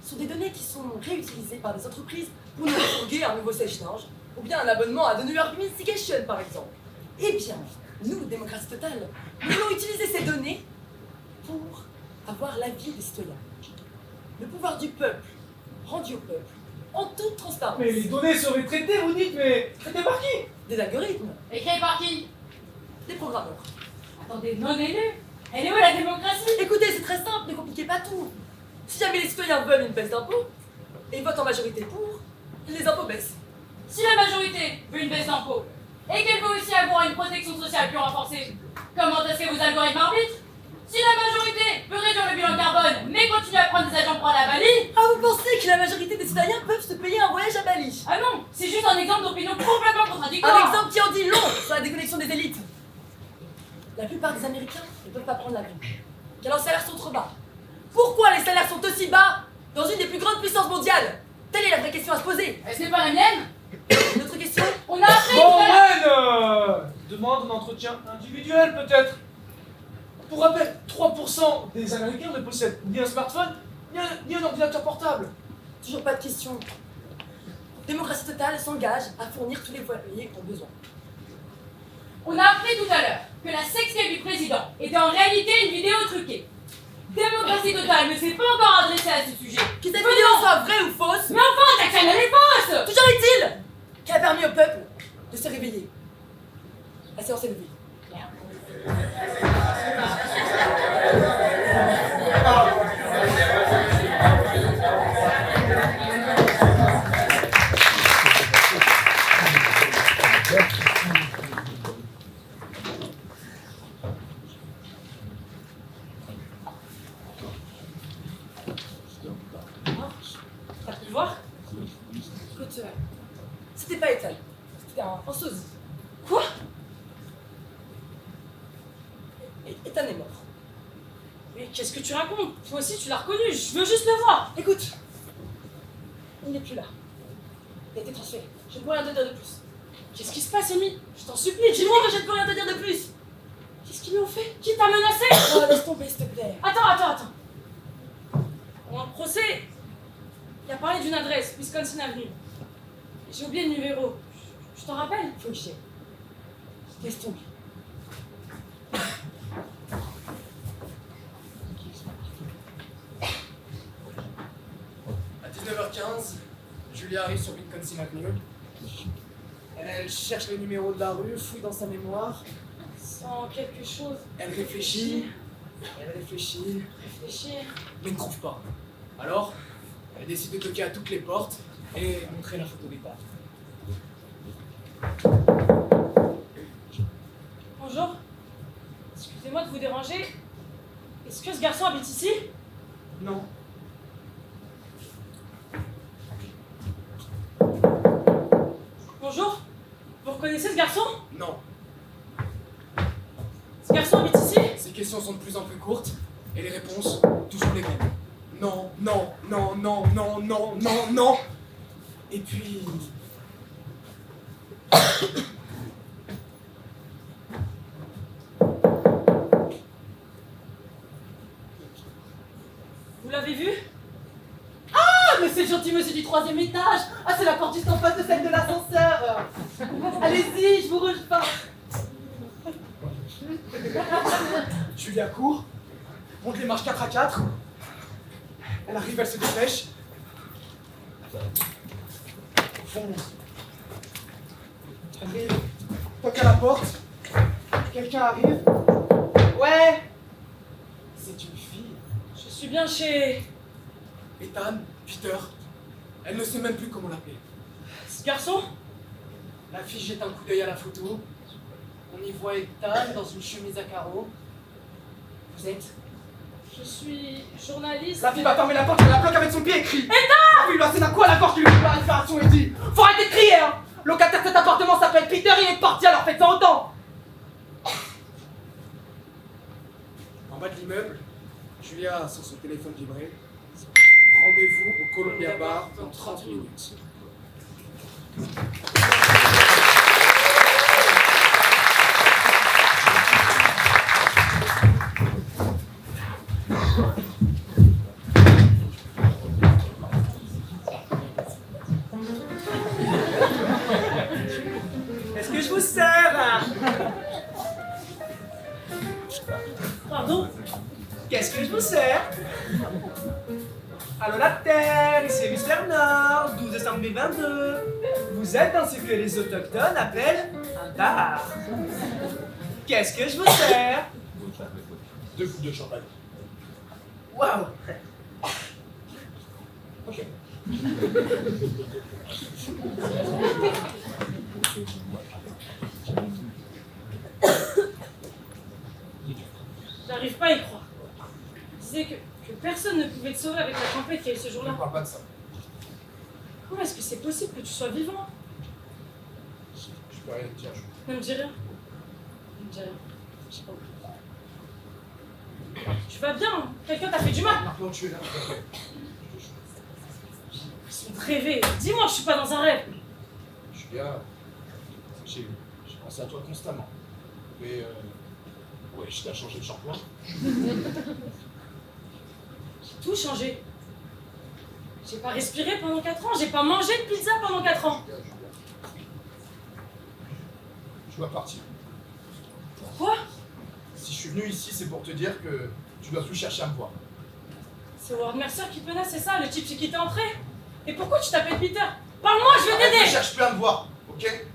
sont des données qui sont réutilisées par des entreprises pour nous fourguer un nouveau sèche-linge ou bien un abonnement à The New York Investigation, par exemple. Eh bien, nous, Démocratie Totale, nous voulons utiliser ces données pour avoir l'avis des citoyens. Le pouvoir du peuple, rendu au peuple, en toute transparence. Mais les données seraient traitées, vous dites, mais traitées par qui? Des algorithmes, Et créé par qui? des programmeurs. Attendez, non élus? Elle est où la démocratie? Écoutez, c'est très simple, ne compliquez pas tout. Si jamais les citoyens veulent une baisse d'impôts, et votent en majorité pour, les impôts baissent. Si la majorité veut une baisse d'impôts, et qu'elle veut aussi avoir une protection sociale plus renforcée, comment est-ce que vos algorithmes arbitrent? Si la majorité veut réduire le bilan carbone, mais continue à prendre des agents pour la Bali... Ah, vous pensez que la majorité des citoyens peuvent se payer un voyage à Bali? Ah non, c'est juste un exemple d'opinion complètement Un contradictoire. exemple qui en dit long sur la déconnexion des élites. La plupart des Américains ne peuvent pas prendre l'avion, car leurs salaires sont trop bas. Pourquoi les salaires sont aussi bas dans une des plus grandes puissances mondiales? Telle est la vraie question à se poser. Ce n'est pas la mienne. Une autre question? On a appris Bon, tout à l'heure. Ren, besoin d'un entretien individuel, peut-être. Pour rappel, 3% des Américains ne possèdent ni un smartphone, ni un ordinateur portable. Toujours pas de question. Démocratie Totale s'engage à fournir tous les foyers qui ont besoin. On a appris tout à l'heure que la sextape du président était en réalité une vidéo truquée. Démocratie Totale ne s'est pas encore adressée à ce sujet. Que cette vidéo soit vraie ou fausse, Mais enfin, ta chaîne, elle est fausse! toujours est-il qui a permis au peuple de se réveiller. La séance est levée. T'as pu le voir? Écoute, c'était pas Ethan, c'était un sosie. Quoi? Ethan est mort. Mais qu'est-ce que tu racontes? Toi aussi, tu l'as reconnu, je veux juste le voir! Écoute, il n'est plus là. Il a été transféré. Je ne peux rien te dire de plus. Qu'est-ce qui se passe, Amy? Je t'en supplie, J'ai dit dis-moi! que je ne peux rien te dire de plus. Qu'est-ce qu'ils lui ont fait? Qui t'a menacé? Oh, laisse tomber, s'il te plaît. Attends. Pendant le procès, il a parlé d'une adresse, Wisconsin Avenue. J'ai oublié le numéro. Je t'en rappelle? Faut que j'y aille. Laisse tomber. À 19h15, Julia arrive sur Wisconsin Avenue. Elle cherche le numéro de la rue, fouille dans sa mémoire. Sans quelque chose. Elle réfléchit, Réfléchir. mais ne trouve pas. Alors, elle décide de toquer à toutes les portes et montrer la photo des parents. Bonjour. Excusez-moi de vous déranger. Est-ce que ce garçon habite ici? Non. Bonjour. Vous reconnaissez ce garçon? Non. Ce garçon habite ici? Ces questions sont de plus en plus courtes et les réponses toujours les mêmes. Non, non, non, non, non, non, non, non. Et puis... Vous l'avez vu? Ah, mais c'est gentil, monsieur du 3e étage. Ah, c'est la porte juste en face de celle de l'ascenseur. Allez-y, je vous rouge pas. Julia court, monte les marches 4 à 4. Elle arrive, elle se dépêche. Fonce. Arrive, toque à la porte. Quelqu'un arrive. Ouais. C'est une fille. Je suis bien chez... Ethan, Peter. Elle ne sait même plus comment l'appeler. Ce garçon? La fille jette un coup d'œil à la photo. On y voit Ethan dans une chemise à carreaux. Vous êtes? Je suis journaliste. La fille va fermer la porte, elle la bloque avec son pied et crie. Ethan! La fille lui assène un coup à la gorge qui lui fait la respiration et dit: Faut arrêter de crier, hein. Le locataire de cet appartement s'appelle Peter, il est parti, alors faites ça autant. En bas de l'immeuble, Julia sent son téléphone vibrer. Rendez-vous au Columbia Bar dans 30 minutes. Est-ce que je vous sers? Pardon? Qu'est-ce que je vous sers? Allô la Terre, ici Mr. Nord, 12 décembre 2022. Vous êtes dans ce que les autochtones appellent un bar. Qu'est-ce que je vous sers? 2 coupes de champagne. Waouh! Ok. J'arrive pas à y croire. Je disais que personne ne pouvait te sauver avec la tempête qu'il y a eu ce jour-là. Ne parle pas de ça. Comment est-ce que c'est possible que tu sois vivant? Je peux rien te dire. Ne me dis rien. Ne me dis rien. Je sais pas. Tu vas bien? Quelqu'un t'a fait du mal? Maintenant tu es là. Ils sont de rêver. Dis-moi que je suis pas dans un rêve. Julia, j'ai pensé à toi constamment. Mais, ouais, je t'ai changé de shampoing. J'ai tout changé. J'ai pas respiré pendant 4 ans, j'ai pas mangé de pizza pendant 4 ans. Je dois partir. Pourquoi? Si je suis venu ici, c'est pour te dire que tu dois plus chercher à me voir. C'est Ward Mercer qui penace, c'est ça, le type chez qui t'es entré? Et pourquoi tu t'appelles Peter? Parle-moi, je vais t'aider! Ne cherche plus à me voir, ok?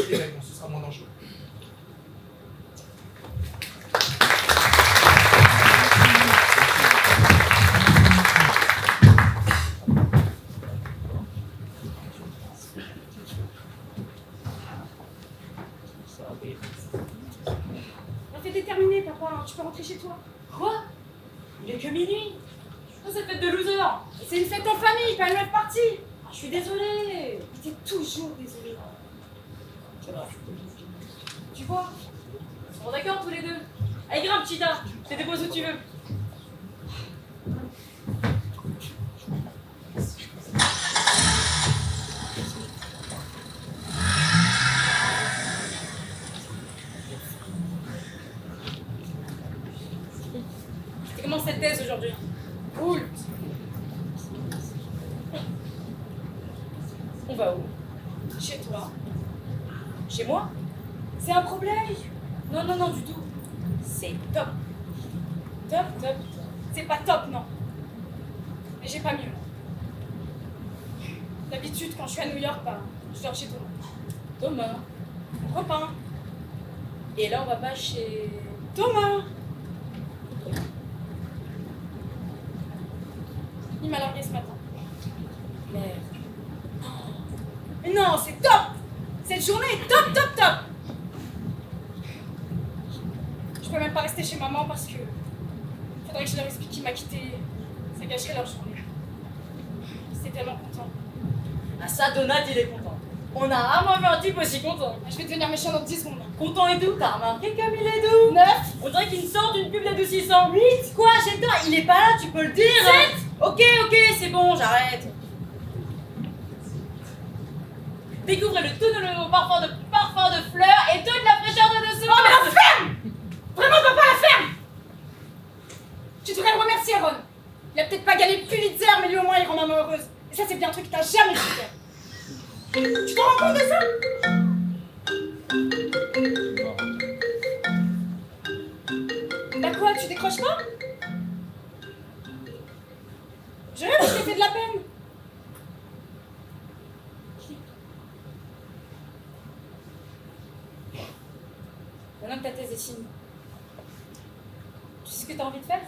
Les réponses, ce sera moins dangereux. On t'est déterminé, papa, tu peux rentrer chez toi. Quoi? Il est que minuit. C'est cette fête de loser. C'est une fête en famille, pas une rêve partie. Ah, je suis désolée. T'es toujours désolé. Tu vois? Ils sont d'accord tous les deux. Allez, grimpe, Cheetah. Je te dépose où tu veux. C'est comment cette thèse aujourd'hui? Cool. On va où? Chez toi. Chez moi? C'est un problème. Non, non, non, du tout. C'est top. Top, top. C'est pas top, non. Mais j'ai pas mieux. D'habitude, quand je suis à New York, bah, je dors chez Thomas. Thomas. Mon copain. Et là, on va pas chez... Thomas. Il m'a largué ce matin. Merde. Mais non, c'est top. Cette journée est top, top, top. Je peux même pas rester chez maman parce que faudrait que je leur explique qu'il m'a quitté. Ça gâcherait leur journée. C'est tellement content. Ah ça, Donald, il est content. On a rarement vu un type aussi content. Je vais devenir méchant dans 10 secondes. Content et doux, t'as remarqué comme il est doux? 9. On dirait qu'il sort d'une pub d'adoucissant. 8. Quoi, chez toi? Il est pas là, tu peux le dire. 7. Ok, ok, c'est bon, j'arrête. Découvrez le tout nouveau parfum de fleurs et toute la fraîcheur de dessous. Oh mais la ferme. Vraiment, papa, la ferme. Tu devrais le remercier, Ron. Il a peut-être pas gagné le Pulitzer, mais lui au moins il rend maman heureuse. Et ça, c'est bien un truc que t'as jamais su faire. Tu t'en rends compte de ça? Bah quoi, tu décroches pas? Je rêve, je t'ai fait de la peine. Maintenant que ta thèse est signée, tu sais ce que t'as envie de faire?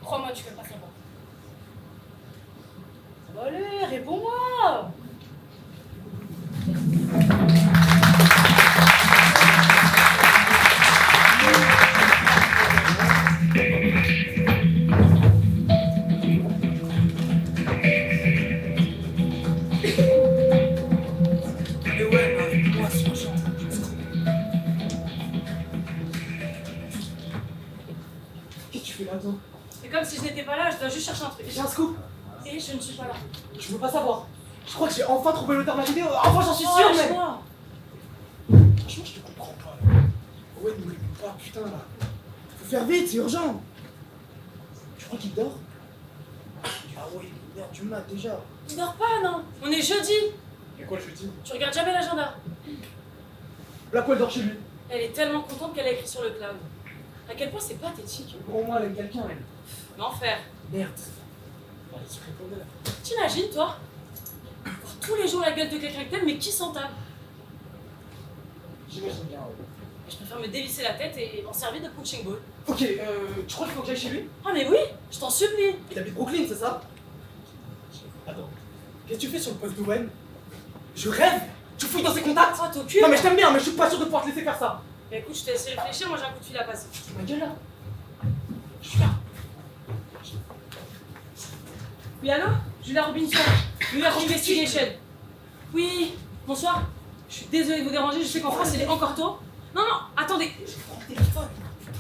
Crois-moi, tu peux pas savoir. Allez, réponds-moi. Mais ouais, mais réponds-moi, c'est urgent. Qu'est-ce que tu fais là, toi? C'est comme si je n'étais pas là, je dois juste chercher un truc. J'ai un scoop. Et je ne suis pas là. Je veux pas savoir. Je crois que j'ai enfin trouvé l'auteur de la vidéo. Enfin, j'en suis sûr, mais... lâche-moi. Franchement, je te comprends pas. Ouais, ne me réponds pas, putain, là. Faut faire vite, c'est urgent. Tu crois qu'il dort? Ah ouais, merde, du mat, déjà. Tu dors pas, non? On est jeudi. Et quoi, je lui dis? Tu regardes jamais l'agenda. Blackwell dort chez lui. Elle est tellement contente qu'elle a écrit sur le cloud. À quel point c'est pathétique. Pour moi, elle aime quelqu'un, elle. L'enfer. Merde. Allez, se répondre là. T'imagines, toi? Voir tous les jours la gueule de quelqu'un que t'aimes, mais qui s'en tape? J'imagine bien, ouais. Je préfère me dévisser la tête et m'en servir de punching ball. Ok, tu crois qu'il faut que j'aille chez lui? Ah mais oui, je t'en supplie. Il habite Brooklyn, c'est ça? Attends. Qu'est-ce que tu fais sur le poste d'Owen? Je rêve! Tu fouilles dans ses contacts? Oh, t'occupes. Non mais je t'aime bien, mais je suis pas sûr de pouvoir te laisser faire ça! Bah écoute, je t'ai laissé réfléchir, moi j'ai un coup de fil à passer. Tu ma gueule là? Je suis là! Oui, allô? Julia Robinson, New York Investigation. Oui, bonsoir. Je suis désolée de vous déranger, je sais qu'en France il est encore tôt. Non, non, attendez. Je prends le téléphone!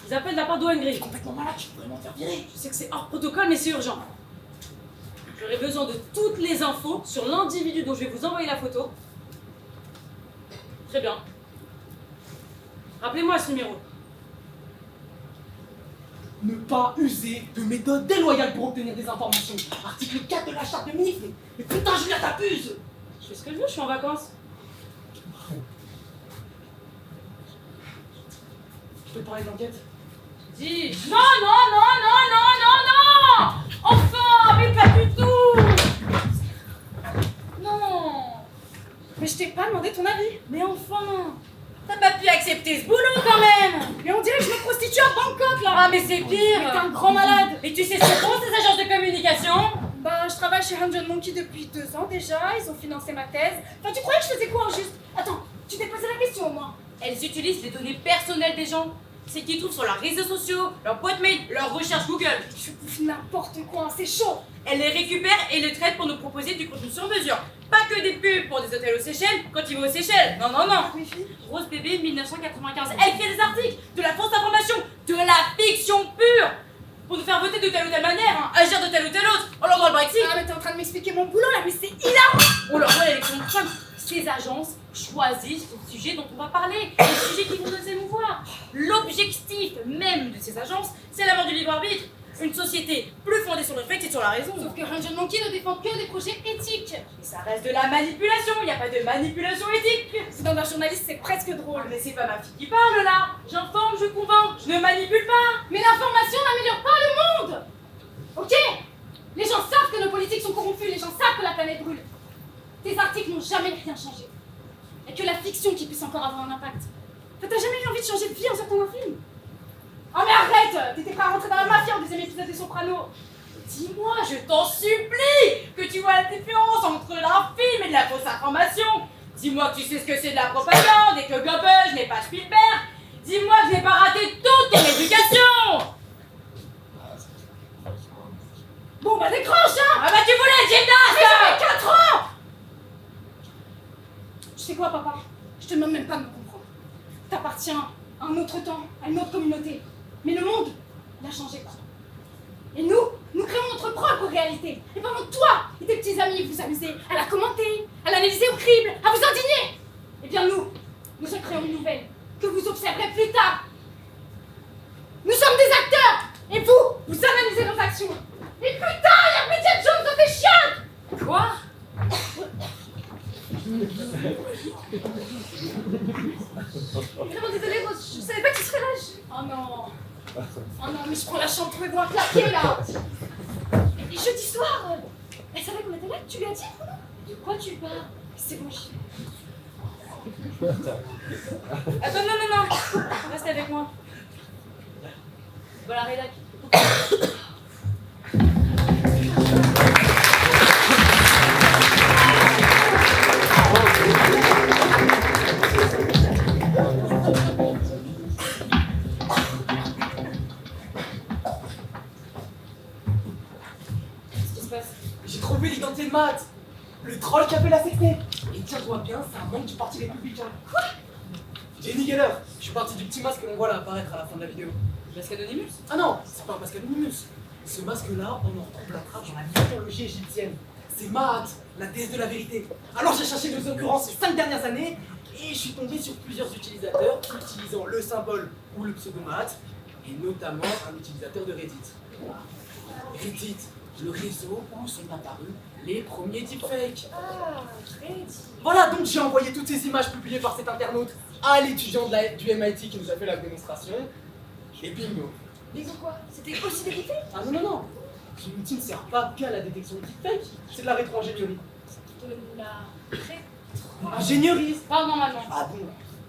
Ils appellent de la part d'Owen Gray. T'es complètement malade, tu pourrais m'en faire virer! Je sais que c'est hors protocole, mais c'est urgent. J'aurai besoin de toutes les infos sur l'individu dont je vais vous envoyer la photo. Très bien. Rappelez-moi ce numéro. Ne pas user de méthodes déloyales pour obtenir des informations. Article 4 de la charte de Munich. Mais putain, Julia, t'abuses! Je fais ce que je veux, je suis en vacances. Je peux te parler d'enquête? Dis. Non, non, non, non, non, non, non! Enfin, mais pas du tout! Non! Mais je t'ai pas demandé ton avis. Mais enfin! T'as pas pu accepter ce boulot quand même! Mais on dirait que je me prostitue à Bangkok là. Ah, mais c'est pire! Mais t'es un grand malade. Et tu sais ce que font ces agences de communication? Bah, je travaille chez Hunjun Monkey depuis 2 ans déjà. Ils ont financé ma thèse. Enfin, tu croyais que je faisais quoi en juste? Attends, tu t'es posé la question au moins. Elles utilisent les données personnelles des gens. C'est qu'ils trouvent sur leurs réseaux sociaux, leur boîte mail, leur recherche Google. Je bouffe n'importe quoi, c'est chaud. Elles les récupèrent et les traitent pour nous proposer du contenu sur mesure. Pas que des pubs pour des hôtels aux Seychelles quand ils vont aux Seychelles. Non, non, non. Rose Bébé 1995. Elle crée des articles, de la fausse information, de la fiction pure. Pour nous faire voter de telle ou telle manière, hein, agir de telle ou telle autre. On leur doit le Brexit. Ah, mais t'es en train de m'expliquer mon boulot là, mais c'est hilarant. On leur doit l'élection de Trump. Ces agences choisissent le sujet dont on va parler, les sujets qui vont nous émouvoir. L'objectif même de ces agences, c'est la mort du libre arbitre. Une société plus fondée sur le fait et sur la raison. Sauf que Hunjun Monkey ne défend que des projets éthiques. Et ça reste de la manipulation, il n'y a pas de manipulation éthique. C'est dans un journaliste, c'est presque drôle. Mais c'est pas ma fille qui parle là. J'informe, je convainc, je ne manipule pas. Mais l'information n'améliore pas le monde. Ok? Les gens savent que nos politiques sont corrompus, les gens savent que la planète brûle. Tes articles n'ont jamais rien changé. Et que la fiction qui puisse encore avoir un impact. Enfin, t'as jamais eu envie de changer de vie en sortant d'un film? Oh mais arrête! T'étais prêt à rentrer dans la mafia au 2e épisode des Sopranos. Dis-moi, je t'en supplie, que tu vois la différence entre un film et de la fausse information. Dis-moi que tu sais ce que c'est de la propagande et que Goebbels n'est pas Spielberg. Dis-moi que je n'ai pas raté toute ton éducation. Bon bah décroche hein! Ah bah tu voulais être gymnaste! J'avais 4 ans! Tu sais quoi papa? Je te demande même pas de me comprendre. T'appartiens à un autre temps, à une autre communauté. Mais le monde n'a changé pas. Et nous créons notre propre réalité. Et pendant que toi et tes petits amis vous amusez à la commenter, à l'analyser au crible, à vous indigner, eh bien nous en créons une nouvelle que vous observerez plus tard. Nous sommes des acteurs et vous analysez nos actions. Et putain, il y a Bridget Jones dans tes chiens! Quoi? Vraiment désolée, Rose, je savais pas que tu serais là. Oh non! Oh non, mais je prends la chambre, trouvez-vous un claquet là! Et jeudi soir, elle savait qu'on était là, tu lui as dit? De quoi tu parles? C'est bon, j'y Attends, non, reste avec moi. Voilà, rédac. Qu'est-ce qui se passe? J'ai trouvé l'identité de Matt! Le troll qui a fait la sextape! Et tiens-toi bien, c'est un membre du parti républicain. Quoi? Jenny Geller! Je suis parti du petit masque que l'on voit là apparaître à la fin de la vidéo. Masque Anonymous? Ah non, c'est pas un masque Anonymous. Ce masque-là, on en retrouve la trace dans la mythologie égyptienne. C'est Maat, la déesse de la vérité. Alors j'ai cherché nos occurrences ces 5 dernières années et je suis tombé sur plusieurs utilisateurs utilisant le symbole ou le pseudo Maat, et notamment un utilisateur de Reddit. Reddit, le réseau où sont apparus les premiers deepfakes. Ah, Reddit. Voilà, donc j'ai envoyé toutes ces images publiées par cet internaute à l'étudiant du MIT qui nous a fait la démonstration. Et bingo. Bingo quoi? C'était aussi des deepfakes? Ah non. Ce outil ne sert pas qu'à la détection de deepfake, c'est de la rétro-ingénierie. De la Ingénierie. Parle normalement. Ah bon,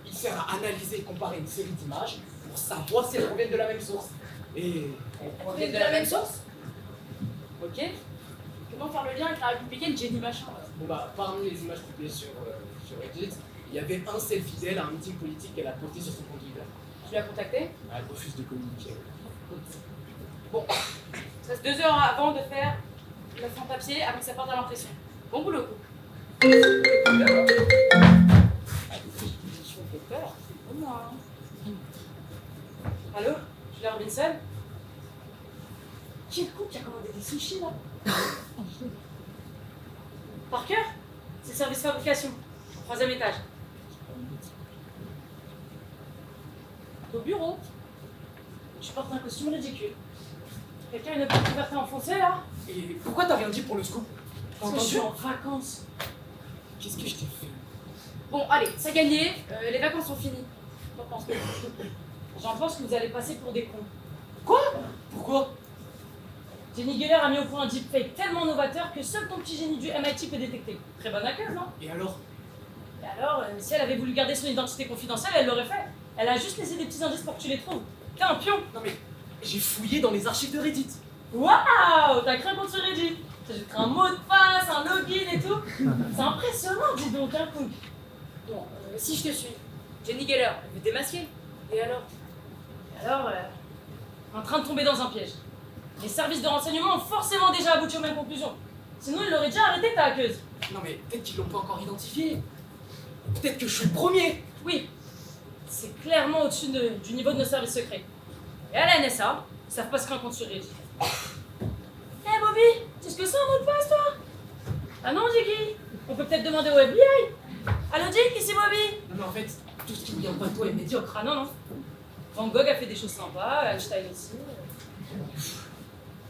il sert à analyser et comparer une série d'images pour savoir si elles proviennent de la même source. Et... On vient de la même source? Ok. Comment faire le lien avec la républicaine Jenny Machin? Bon bah, parmi les images publiées sur Reddit, il y avait un selfie d'elle à un meeting politique qu'elle a posté sur son compte Twitter. Tu l'as contacté? Elle refuse de communiquer. Bon, il reste 2 heures avant de faire le sans-papier avant que ça parte à l'impression. Bon boulot. Je me fais peur, c'est pas moi. Allô? Julia Robinson? Qui est le coup qui a commandé des sushis là? Parker? C'est le service fabrication. 3e étage. au bureau. Je porte un costume ridicule. Quelqu'un a une porte ouverte à enfoncer là? Et pourquoi t'as rien dit pour le scoop? Parce que je suis en vacances. Qu'est-ce que je t'ai fait? Bon, allez, c'est gagné. Les vacances sont finies. J'en pense que... J'en pense que vous allez passer pour des cons. Pourquoi? Jenny Geller a mis au point un deepfake tellement novateur que seul ton petit génie du MIT peut détecter. Très bonne accueil, non? Et alors? Et alors, si elle avait voulu garder son identité confidentielle, elle l'aurait fait. Elle a juste laissé des petits indices pour que tu les trouves. T'es un pion. Non mais, j'ai fouillé dans les archives de Reddit. Waouh, t'as créé un compte sur Reddit. T'as un mot de passe, un login et tout. C'est impressionnant, dis donc, hein, Cook. Bon, si je te suis. Jenny Geller, elle veut démasquer. Et alors? Et alors, en train de tomber dans un piège. Les services de renseignement ont forcément déjà abouti aux mêmes conclusions. Sinon, ils l'auraient déjà arrêté, ta hackeuse. Non mais, peut-être qu'ils l'ont pas encore identifié. Peut-être que je suis le premier. Oui, c'est clairement au-dessus du niveau de nos services secrets. Et à la NSA, ils savent pas ce qu'un compte sur Reddit. Eh Bobby, tu sais ce que c'est un mot de passe, toi? Ah non, Jiggy, on peut peut-être demander au FBI. Allô, Jig, ici Bobby. Non mais en fait, tout ce qui me vient pas de toi est médiocre. Ah non, non. Van Gogh a fait des choses sympas, Einstein aussi.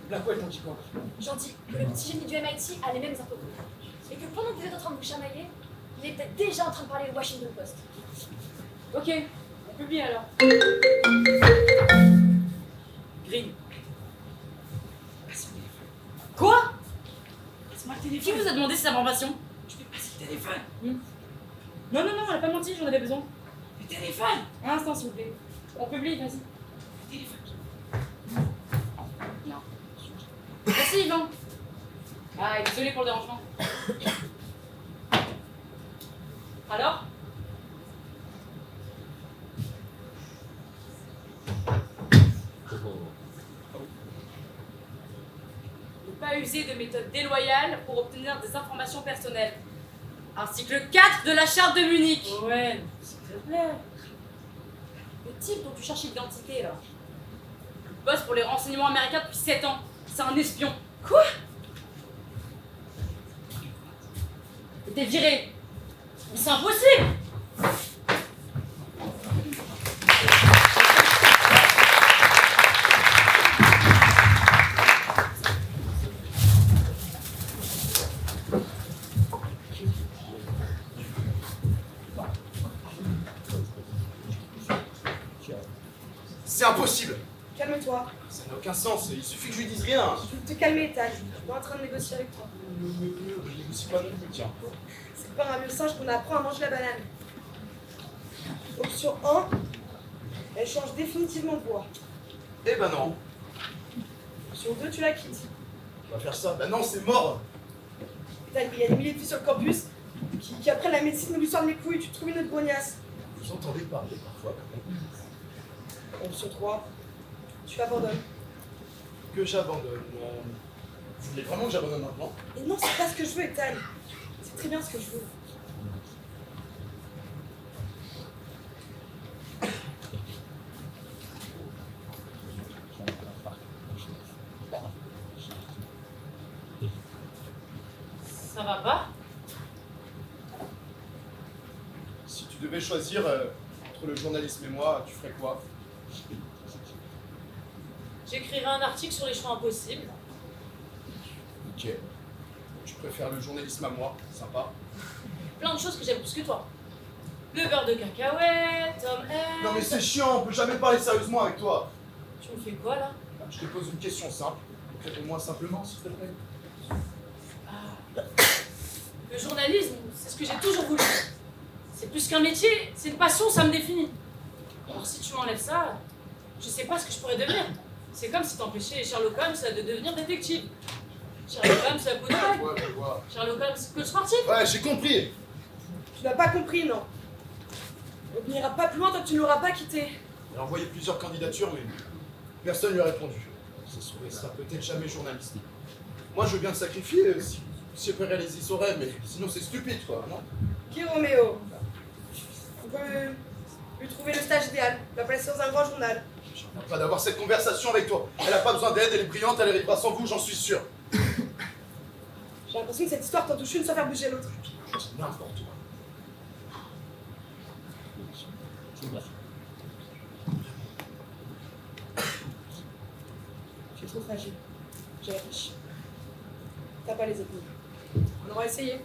Blackwell t'en dis quoi? J'en dis que le petit génie du MIT a les mêmes infos que vous. Et que pendant que vous êtes en train de vous chamailler, il est peut-être déjà en train de parler au Washington Post. Ok, on publie alors. Green. Quoi? Passe-moi le Qui téléphone. vous a demandé cette information? Je vais passer le téléphone. Non, non, non, elle a pas menti, j'en avais besoin. Le téléphone. Un instant, s'il vous plaît. On publie, vas-y. Le téléphone. Non. Merci, Yvan. Ah, et désolé pour le dérangement. Alors? Ne pas user de méthodes déloyales pour obtenir des informations personnelles. Article 4 de la charte de Munich. Ouais, s'il te plaît. Le type dont tu cherches l'identité, là. Il bosse pour les renseignements américains depuis 7 ans. C'est un espion. Quoi? Il t'est viré. Mais c'est impossible! C'est impossible. Calme-toi. Ça n'a aucun sens, il suffit que je lui dise rien. Tu peux te calmer, Tal. Je suis pas en train de négocier avec toi. Je négocie pas non plus, tiens. C'est pas un vieux singe qu'on apprend à manger la banane. Option 1, elle change définitivement de voix. Eh ben non, Option 2, tu la quittes. on va faire ça. Ben non, c'est mort. Tal, il y a des milliers de filles sur le campus qui apprennent la médecine ou lui sortent les couilles. Tu trouves une autre bognasse. Vous entendez parler parfois quand même. Option 3, tu l'abandonnes. Que j'abandonne. Vous voulez vraiment que j'abandonne maintenant? Et non, c'est pas ce que je veux, Tal. C'est très bien ce que je veux. Ça va pas? Si tu devais choisir entre le journalisme et moi, tu ferais quoi? J'écrirai un article sur les choix impossibles. Ok. Tu préfères le journalisme à moi, sympa. Plein de choses que j'aime plus que toi. Le beurre de cacahuète, Tom Hanks... Non mais c'est chiant, on peut jamais parler sérieusement avec toi. Tu me fais quoi, là? Je te pose une question simple. Réponds-moi simplement, s'il te plaît. Le journalisme, c'est ce que j'ai toujours voulu. C'est plus qu'un métier, c'est une passion, ça me définit. Alors si tu m'enlèves ça, je sais pas ce que je pourrais devenir. C'est comme si t'empêchais Sherlock Holmes de devenir détective. Sherlock Holmes, la peau de vague. Ouais, je vois. Sherlock Holmes, coach sportif. Ouais, j'ai compris. Tu n'as pas compris, non. On n'ira pas plus loin tant que tu ne l'auras pas quitté. Elle a envoyé plusieurs candidatures, mais personne ne lui a répondu. Ça sera peut-être jamais journaliste. Moi, je veux bien te sacrifier si elle peut réaliser son rêve, mais sinon c'est stupide, quoi, non? Qui Roméo? On peut lui trouver le stage idéal, la placer dans un grand journal. J'en ai pas d'avoir cette conversation avec toi. Elle a pas besoin d'aide, elle est brillante, elle arrivera sans vous, j'en suis sûr. J'ai l'impression que cette histoire t'en touche une sans faire bouger l'autre. N'importe quoi. trop fragile. J'ai réfléchi. T'as pas les épaules. On aura essayé.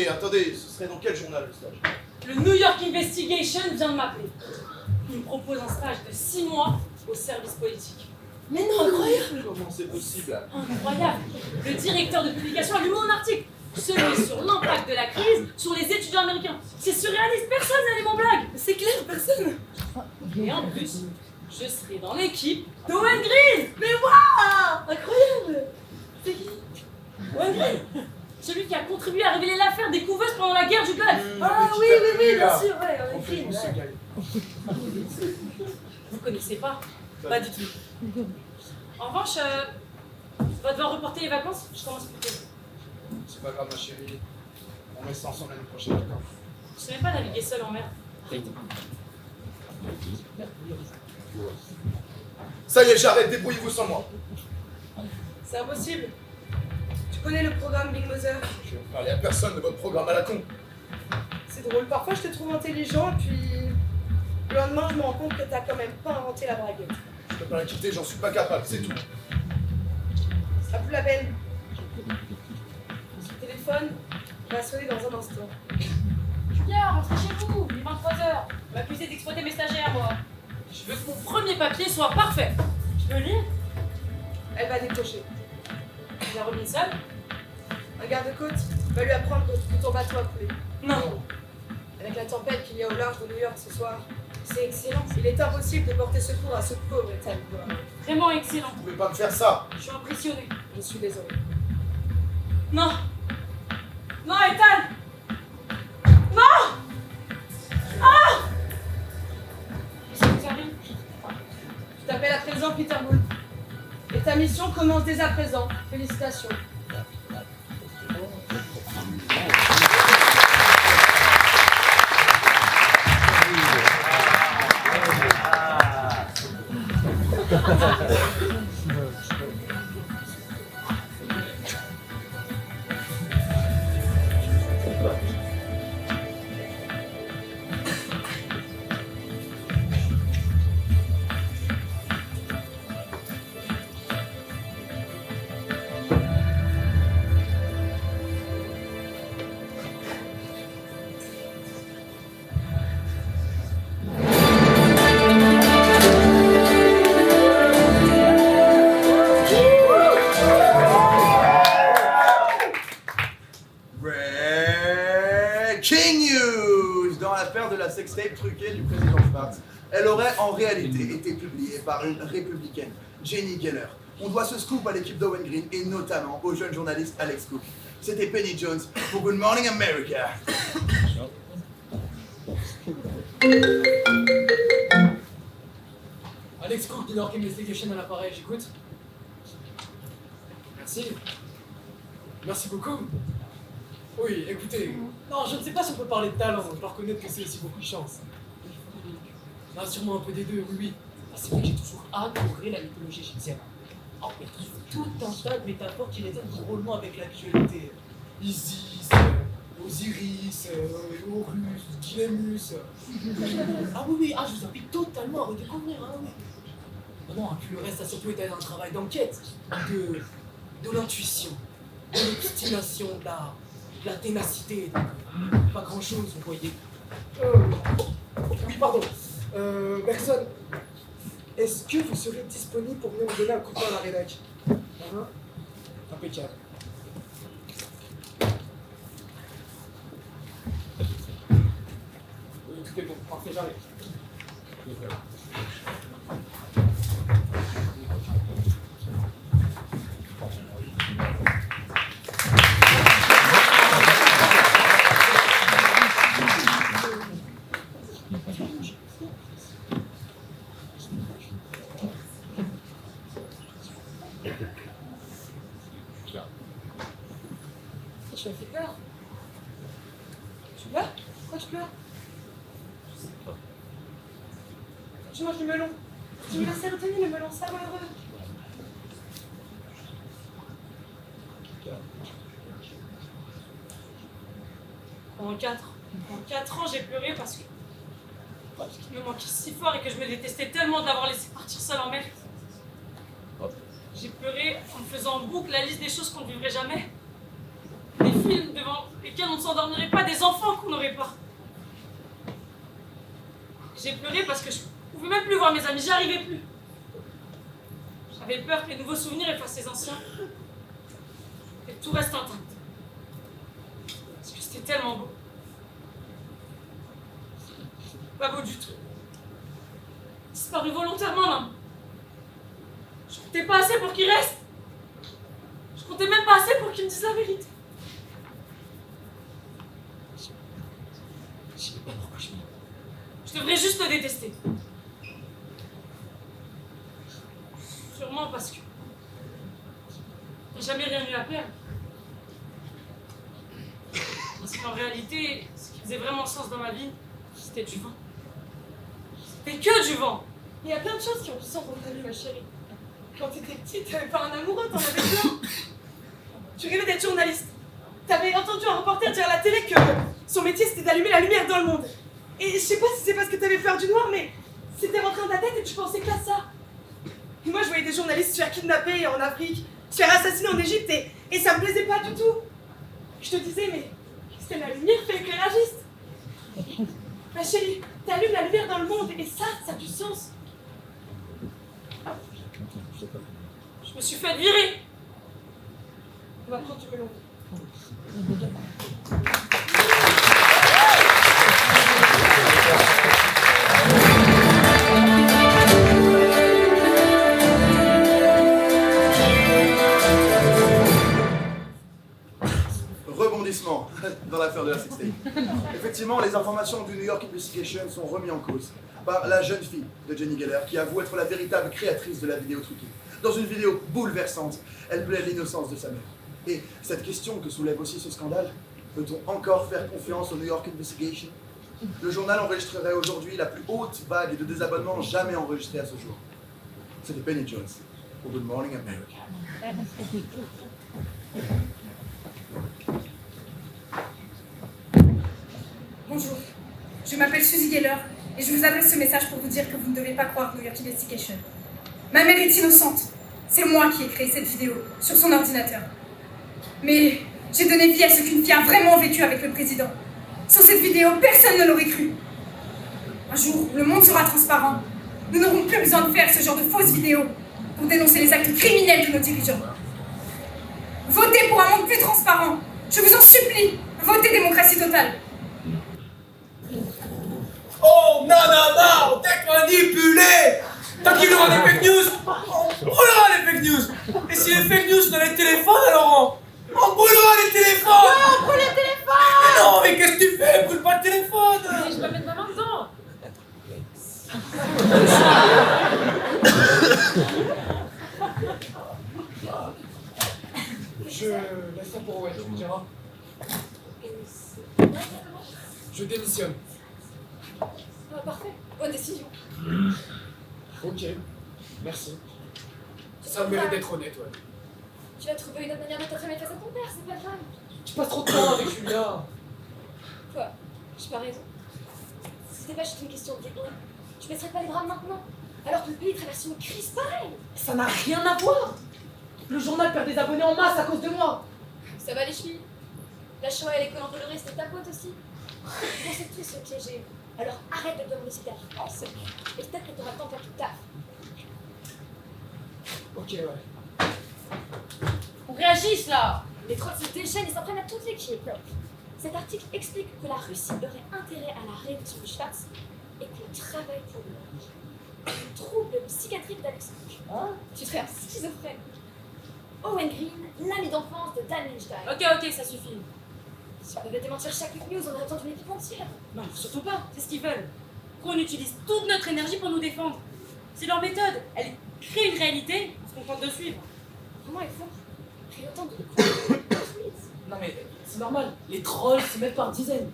Attendez, ce serait dans quel journal le stage? Le New York Investigation vient de m'appeler. Il me propose un stage de 6 mois au service politique. Mais non, incroyable! Comment c'est possible? Incroyable! Le directeur de publication a lu mon article, celui sur l'impact de la crise sur les étudiants américains. C'est surréaliste, personne n'a les mêmes blagues! C'est clair, personne! Et en plus, je serai dans l'équipe d'Owen Green! Mais waouh! Incroyable! C'est qui? Owen Green! Celui qui a contribué à révéler l'affaire des couveuses pendant la guerre du Golfe! Ah oui, bien sûr, ouais, on est clean, ouais. Vous connaissez pas? Pas du tout. En revanche, va devoir reporter les vacances, je commence plus tôt. C'est pas grave, ma chérie. On met ça ensemble l'année prochaine, d'accord? Je savais pas naviguer seul en mer. Ça y est, j'arrête, débrouillez-vous sans moi. C'est impossible. Tu connais le programme Big Mother? Je vais parler à personne de votre programme à la con. C'est drôle, parfois je te trouve intelligent et puis le lendemain je me rends compte que t'as quand même pas inventé la braguette. Je peux pas la quitter, j'en suis pas capable, c'est tout. Ce sera plus la peine. Ce téléphone va sonner dans un instant. Julien, rentrez chez vous, il est 23h. On va plus d'exploiter mes stagiaires, moi. Je veux que mon premier papier soit parfait. Je peux lire? Elle va décrocher. La Robinson? Un garde-côte va lui apprendre que ton bateau a coulé. Non. Avec la tempête qu'il y a au large de New York ce soir, C'est excellent. il est impossible de porter secours à ce pauvre Ethan. Vraiment excellent. Vous pouvez pas me faire ça. Je suis impressionnée. Je suis désolée. Non. Non, Ethan. Non. Ah. Qu'est-ce qui vous arrive? Je t'appelle à présent Peter Bull. Et ta mission commence dès à présent. Félicitations. Breaking news! Dans l'affaire de la sextape truquée du président Schwartz, elle aurait en réalité été publiée par une républicaine, Jenny Geller. On doit ce scoop à l'équipe d'Owen Green et notamment au jeune journaliste Alex Cook. C'était Penny Jones pour Good Morning America. Alex Cook, New York Investigation à l'appareil, j'écoute. Merci. Merci beaucoup. Oui, écoutez, non, je ne sais pas si on peut parler de talent, je dois reconnaître que c'est aussi beaucoup de chance. Non, sûrement un peu des deux, oui, oui. Ah, c'est vrai que j'ai toujours adoré la mythologie égyptienne. Oh, mais tout un tas de métaphores qui résonnent drôlement avec l'actualité. Isis, Osiris, Horus, Dilemus. Ah oui, oui, ah, je vous invite totalement à redécouvrir, hein, oui. Non, puis le reste, ça a surtout été un travail d'enquête, de l'intuition, de l'obstination, de la ténacité, donc, pas grand chose, vous voyez. Oui, pardon. Bergson, est-ce que vous serez disponible pour venir me donner un coup de main à la rédac? Impeccable. Oui, tout est bon, parfait, j'arrive. Tu m'as fait peur. Tu pleures? Pourquoi tu pleures? Tu manges du melon. Tu me la sérotonine, le melon, ça rend heureux. Pendant 4 ans, j'ai pleuré parce que Qui me manquait si fort et que je me détestais tellement de l'avoir laissé partir seul en mer. J'ai pleuré en me faisant en boucle la liste des choses qu'on ne vivrait jamais. Des films devant lesquels on ne s'endormirait pas, des enfants qu'on n'aurait pas. J'ai pleuré parce que je pouvais même plus voir mes amis, j'y arrivais plus. J'avais peur que les nouveaux souvenirs effacent les anciens. Et tout reste intact. Parce que c'était tellement beau. Pas beau du tout. Disparu volontairement, même. Je comptais pas assez pour qu'il reste. Je comptais même pas assez pour qu'il me dise la vérité. Je sais pas pourquoi je devrais juste le détester. Sûrement parce que j'ai jamais rien eu à perdre. Parce qu'en réalité, ce qui faisait vraiment sens dans ma vie, c'était du vent. C'était que du vent. Il y a plein de choses qui ont du sens dans ta vie, ma chérie. Quand t'étais petite, t'avais pas un amoureux, t'en avais plein. Tu rêvais d'être journaliste. T'avais entendu un reporter dire à la télé que son métier c'était d'allumer la lumière dans le monde. Et je sais pas si c'est parce que t'avais peur du noir, mais c'était rentré dans ta tête et tu pensais qu'à ça. Et moi je voyais des journalistes se faire kidnapper en Afrique, se faire assassiner en Égypte et ça me plaisait pas du tout. Je te disais, mais c'est la lumière fait éclairagiste. Ma chérie, t'allumes la lumière dans le monde et ça a du sens. Je me suis fait virer. On va prendre du melon. Rebondissement dans l'affaire de la sextape. Effectivement, les informations du New York Investigation sont remises en cause par la jeune fille de Jenny Geller qui avoue être la véritable créatrice de la vidéo truquée. Dans une vidéo bouleversante, elle plaide l'innocence de sa mère. Et cette question que soulève aussi ce scandale, peut-on encore faire confiance au New York Investigation? Le journal enregistrerait aujourd'hui la plus haute vague de désabonnements jamais enregistrée à ce jour. C'était Penny Jones pour Good Morning America. Bonjour, je m'appelle Suzy Geller et je vous adresse ce message pour vous dire que vous ne devez pas croire New York Investigation. Ma mère est innocente. C'est moi qui ai créé cette vidéo sur son ordinateur. Mais j'ai donné vie à ce qu'une fille a vraiment vécu avec le président. Sans cette vidéo, personne ne l'aurait cru. Un jour, le monde sera transparent. Nous n'aurons plus besoin de faire ce genre de fausses vidéos pour dénoncer les actes criminels de nos dirigeants. Votez pour un monde plus transparent. Je vous en supplie, votez démocratie totale. Oh, nanana, t'es manipulé. Tant qu'il y aura des fake news, on brûlera les fake news. Et si les fake news dans les téléphones, alors on brûlera les téléphones. Non, brûle le téléphone. Mais non, mais qu'est-ce que tu fais? Brûle pas le téléphone. Mais je vais mettre ma main dedans. Je laisse ça pour Owen, tu me diras. Je démissionne. Ah, parfait, bonne décision. Ok, merci. Ça mérite d'être honnête, ouais. Tu vas trouver une autre manière de t'attraper face à ton père, c'est pas grave. Tu passes trop de temps avec Julia. Quoi? J'ai pas raison. Si c'était pas juste une question de dégoût, tu baisserais pas les bras maintenant, alors que le pays traverse une crise pareille. Ça n'a rien à voir. Le journal perd des abonnés en masse à cause de moi. Ça va les chevilles. La Shoah et les collants colorés, c'était ta faute aussi. Pour cette triste se piéger. Alors arrête de demander si t'as la France, et peut-être que t'auras le temps de faire tout taf. Ok, ouais. On réagisse là. Les trolls se déchaînent et s'en prennent à toute l'équipe. Cet article explique que la Russie aurait intérêt à la réduction du Schwarz et qu'on travaille pour le trouble psychiatrique d'Alexandre. Hein? Tu serais un schizophrène. Owen Green, l'ami d'enfance de Dan Lynchstein. Ok, ça suffit. Si on devait démentir chaque news, on aurait besoin d'une équipe entière. Non, surtout pas, c'est ce qu'ils veulent. Qu'on utilise toute notre énergie pour nous défendre. C'est leur méthode. Elle crée une réalité, on se contente de suivre. Comment il faut créer autant de Non mais c'est normal, les trolls se mettent par dizaines.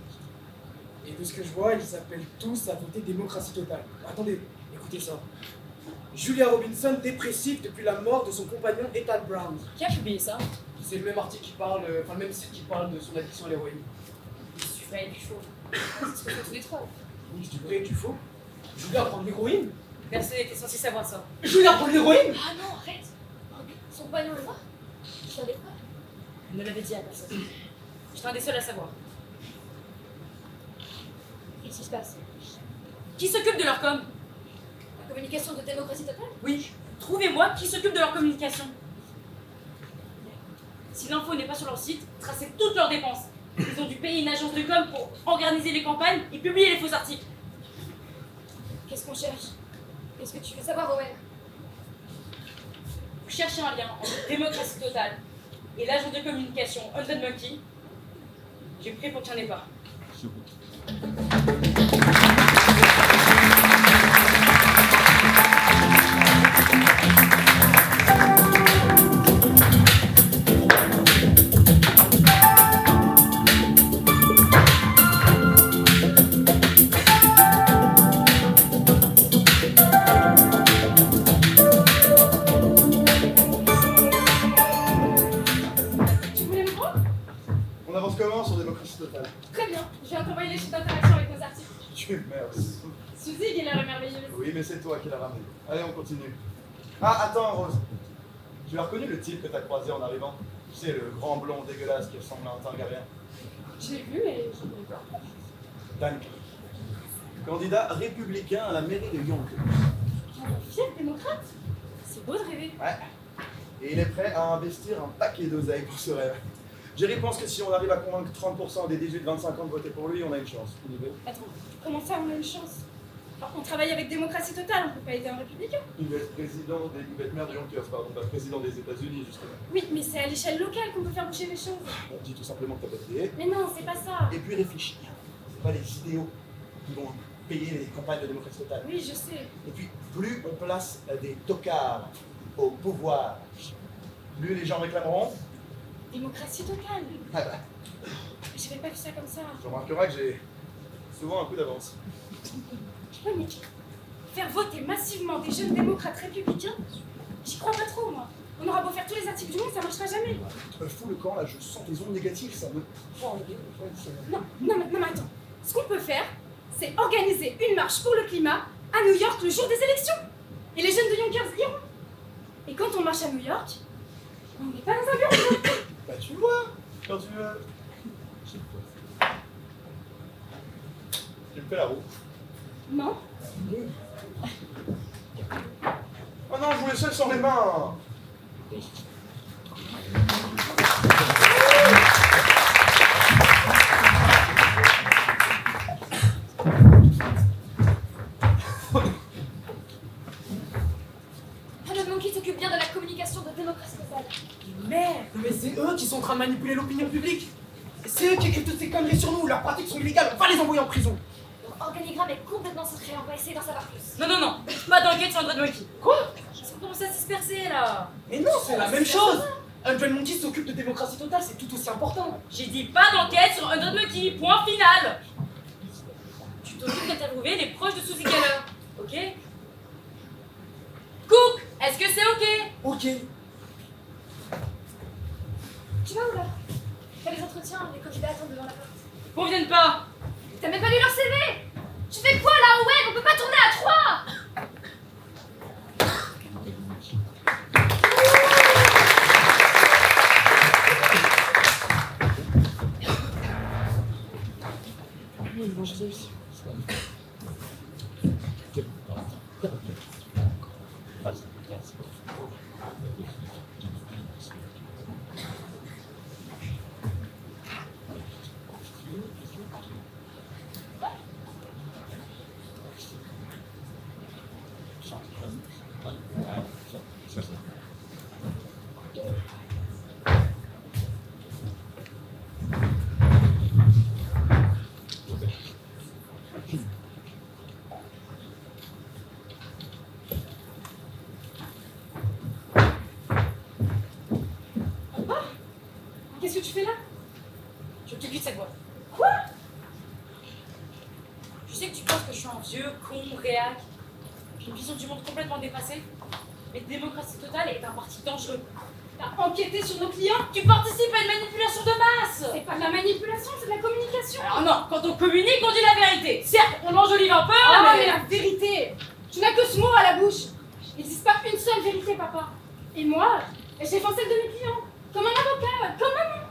Et de ce que je vois, ils appellent tous à voter démocratie totale. Attendez, écoutez ça. Julia Robinson dépressive depuis la mort de son compagnon Ethan Brown. Qui a publié ça? C'est le même article qui parle, enfin le même site qui parle de son addiction à l'héroïne. Je suis vrai et du faux. C'est ce que font tous les trolls. Oui, je dis vrai et du faux. Je voulais apprendre l'héroïne. Personne n'était censé savoir ça. Je voulais apprendre l'héroïne. Ah non, arrête. Son compagnon le voit. Je savais pas. Elle ne l'avait dit à personne. J'étais un des seuls à savoir. Qu'est-ce qui se passe? Qui s'occupe de leur com? La communication de démocratie totale? Oui, trouvez-moi qui s'occupe de leur communication. Si l'info n'est pas sur leur site, tracez toutes leurs dépenses. Ils ont dû payer une agence de com pour organiser les campagnes et publier les faux articles. Qu'est-ce qu'on cherche? Qu'est-ce que tu veux savoir, Owen? Vous cherchez un lien entre démocratie totale et l'agence de communication Hundred Monkey. J'ai pris pour qu'il n'y en ait pas. Tu voulais me prendre? On avance comment sur démocratie totale? Très bien. Je viens t'envoyer les chiffres d'interaction avec nos articles. Tu merde. Suzy, il est merveilleuse. Oui, mais c'est toi qui l'as ramené. Allez, on continue. Ah, attends, Rose. Tu as reconnu le type que t'as croisé en arrivant? Tu sais, le grand blond dégueulasse qui ressemble à un Targaryen. Je l'ai vu, mais je ne connais pas. Dan. Candidat républicain à la mairie de Yonkers. Un fier démocrate? C'est beau de rêver. Ouais. Et il est prêt à investir un paquet d'oseille pour ce rêve. Jerry pense que si on arrive à convaincre 30% des 18-25 ans de voter pour lui, on a une chance. Attends, comment ça, on a une chance? Enfin, on travaille avec démocratie totale, on peut pas aider un républicain. Il va être maire de Yonkers, pardon, pas président des États-Unis, justement. Oui, mais c'est à l'échelle locale qu'on peut faire bouger les choses. Bon, dis tout simplement que t'as pas d'idée. Mais non, c'est pas ça. Et puis réfléchis. C'est pas les idéaux qui vont payer les campagnes de démocratie totale. Oui, je sais. Et puis, plus on place des tocards au pouvoir, plus les gens réclameront. Démocratie totale. Ah bah, J'avais pas vu ça comme ça. tu remarqueras que j'ai souvent un coup d'avance. Ouais, mais faire voter massivement des jeunes démocrates républicains, j'y crois pas trop, moi. On aura beau faire tous les articles du monde, ça marchera jamais. Fous le camp, là, je sens tes ondes négatives, ça me... Non, mais attends. Ce qu'on peut faire, c'est organiser une marche pour le climat à New York le jour des élections. Et les jeunes de Yonkers iront. Et quand on marche à New York, on n'est pas dans un bureau. Bah tu vois, quand tu veux. Tu me fais la roue. Non. Oh non, je voulais seul sans les mains. Hundred Monkey s'occupe bien de la communication de démocratie totale. Merde, mais c'est eux qui sont en train de manipuler l'opinion publique. C'est eux qui écrivent toutes ces conneries sur nous, leurs pratiques sont illégales, on va les envoyer en prison. Leur organigramme est complètement secret, on va essayer d'en savoir plus. Non, pas d'enquête sur Hundred Monkey. Quoi? Ils ont commencé à se disperser là. Mais non, c'est la même chose. Hundred Monkey s'occupe de démocratie totale, c'est tout aussi important. J'ai dit pas d'enquête sur Hundred Monkey, point final. Tu t'occupes d'interviewer les proches de Suzy Geller, ok? Cook, est-ce que c'est ok? Ok. Tu vas où là? T'as les entretiens, les candidats attendent devant la porte. Qu'on vienne pas. T'as même pas lu leur CV? Tu fais quoi là, Owen? On peut pas tourner à 3! Qu'est-ce que tu fais là? Je te quitte cette boîte. Quoi? Je sais que tu penses que je suis un vieux con réac, j'ai une vision du monde complètement dépassée, mais Démocratie Totale est un parti dangereux. T'as enquêté sur nos clients? Tu participes à une manipulation de masse. C'est pas de la manipulation, c'est de la communication. Alors non, quand on communique, on dit la vérité. Certes, on enjolive un peu, Ah, mais mais la vérité, bouche. Ils disent pas une seule vérité, papa. Et moi, je défends celle de mes clients. Comme un avocat, comme maman.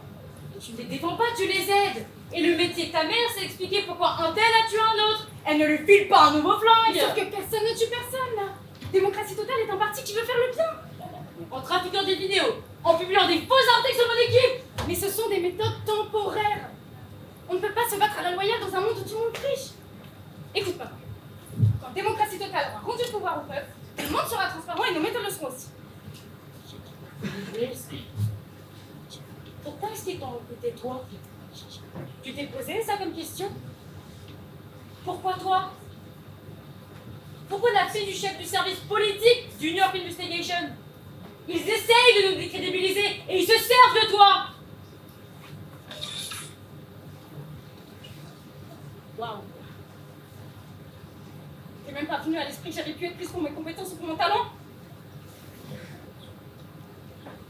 Tu ne les défends pas, tu les aides. Et le métier de ta mère, c'est expliquer pourquoi un tel a tué un autre. Elle ne lui file pas un nouveau flingue. Sauf que personne ne tue personne, là. Démocratie Totale est un parti qui veut faire le bien. En trafiquant des vidéos, en publiant des faux articles sur mon équipe. Mais ce sont des méthodes temporaires. On ne peut pas se battre à la loyale dans un monde où tout le monde triche. Écoute, papa. Quand Démocratie Totale aura rendu le pouvoir au peuple, le monde sera transparent et nos méthodes le seront aussi. Pourquoi est-ce qu'ils t'ont recruté, toi? Tu t'es posé ça comme question? Pourquoi toi? Pourquoi la fille du chef du service politique du New York Investigation? Ils essayent de nous décrédibiliser et ils se servent de toi! Waouh! T'es même pas venu à l'esprit que j'avais pu être plus pour mes compétences ou pour mon talent?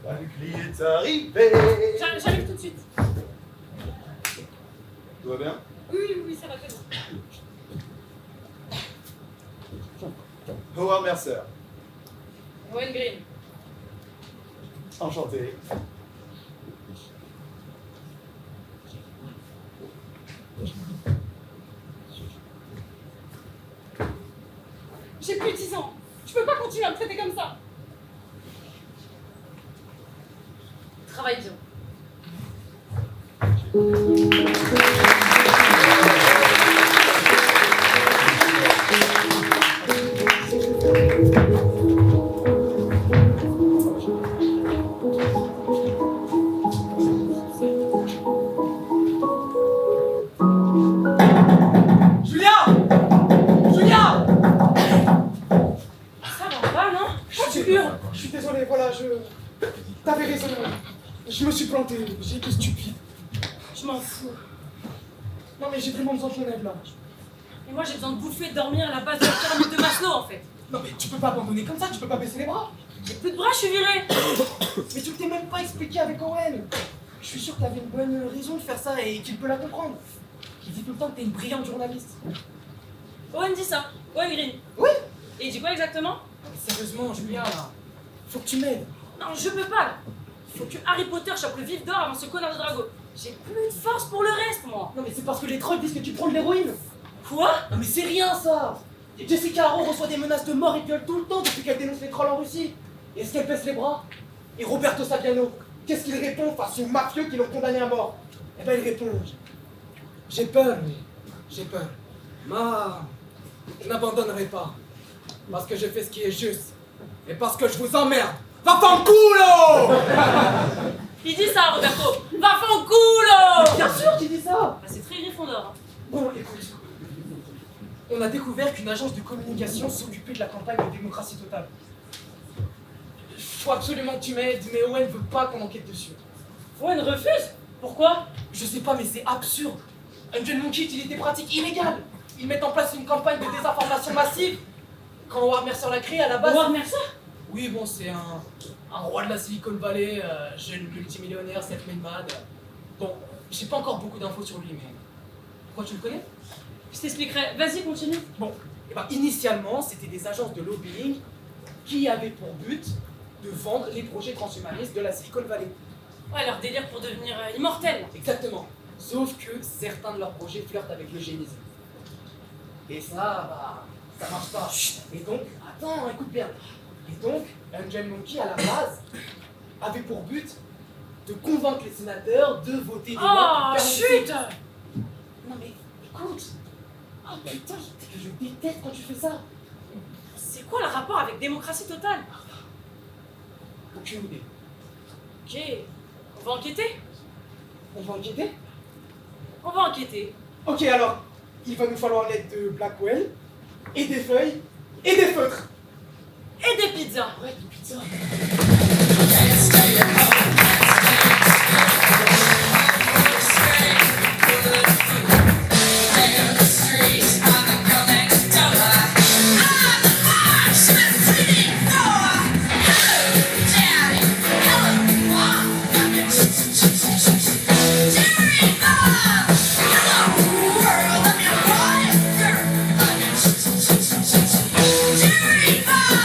Bagli est arrivé. J'arrive tout de suite. Tout va bien? Oui, ça va très bien. Howard Mercer. Owen Green. Enchanté. J'ai plus de 10 ans. Je peux pas continuer à me traiter comme ça. Travaille bien. Je suis désolé, voilà, T'avais raison. Je me suis planté, j'ai été stupide. Je m'en fous. Non mais j'ai vraiment besoin de ton aide là. Et moi j'ai besoin de bouffer, de dormir à la base de la pyramide de Maslow en fait. Non mais tu peux pas abandonner comme ça, tu peux pas baisser les bras. J'ai plus de bras, je suis viré. Mais tu t'es même pas expliqué avec Owen. Je suis sûr que t'avais une bonne raison de faire ça et qu'il peut la comprendre. Il dit tout le temps que t'es une brillante journaliste. Owen dit ça. Owen Green. Oui. Et il dit quoi exactement? Mais sérieusement, Julien, là, faut que tu m'aides. Non, je peux pas là. Faut que Harry Potter chope le vif d'or avant ce connard de Drago. J'ai plus de force pour le reste, moi. Non mais c'est parce que les trolls disent que tu prends de l'héroïne. Quoi? Non mais c'est rien ça. Jessica Harrow reçoit des menaces de mort et gueule tout le temps depuis qu'elle dénonce les trolls en Russie. Et est-ce qu'elle baisse les bras? Et Roberto Saviano, qu'est-ce qu'il répond face aux mafieux qui l'ont condamné à mort? Eh ben il répond, j'ai peur, oui, j'ai peur. Mais je n'abandonnerai pas. Parce que je fais ce qui est juste. Et parce que je vous emmerde. Va fanculo! Il dit ça, Roberto. Va fanculo! Bien sûr qu'il dit ça. Bah, c'est très Gryffondor. Hein. Bon, écoute. On a découvert qu'une agence de communication s'occupait de la campagne de démocratie totale. Faut absolument que tu m'aides, mais Owen veut pas qu'on enquête dessus. Owen refuse? Pourquoi? Je sais pas, mais c'est absurde. Angel Monkey utilise des pratiques illégales. Ils mettent en place une campagne de désinformation massive. Quand Howard Mercer l'a créé à la base... Howard Mercer? Oui, bon, c'est un roi de la Silicon Valley, jeune multimillionnaire, self-made man. Bon, j'ai pas encore beaucoup d'infos sur lui, mais... Pourquoi tu le connais? Je t'expliquerai. Vas-y, continue. Bon, et ben initialement, c'était des agences de lobbying qui avaient pour but de vendre les projets transhumanistes de la Silicon Valley. Ouais, leur délire pour devenir immortel. Exactement. Sauf que certains de leurs projets flirtent avec l'eugénisme. Et ça, bah, ça marche pas. Et donc, attends, écoute bien. Et donc, Angel Monkey, à la base, avait pour but de convaincre les sénateurs de voter des lois qui permettaient... chut! Non mais, écoute. Oh putain, je déteste quand tu fais ça. C'est quoi le rapport avec démocratie totale? Aucune idée. Ok, on va enquêter? On va enquêter? On va enquêter. Ok, alors, il va nous falloir l'aide de Blackwell, et des feuilles, et des feutres. Et des pizzas. Ouais, des pizzas. Jerry Bob!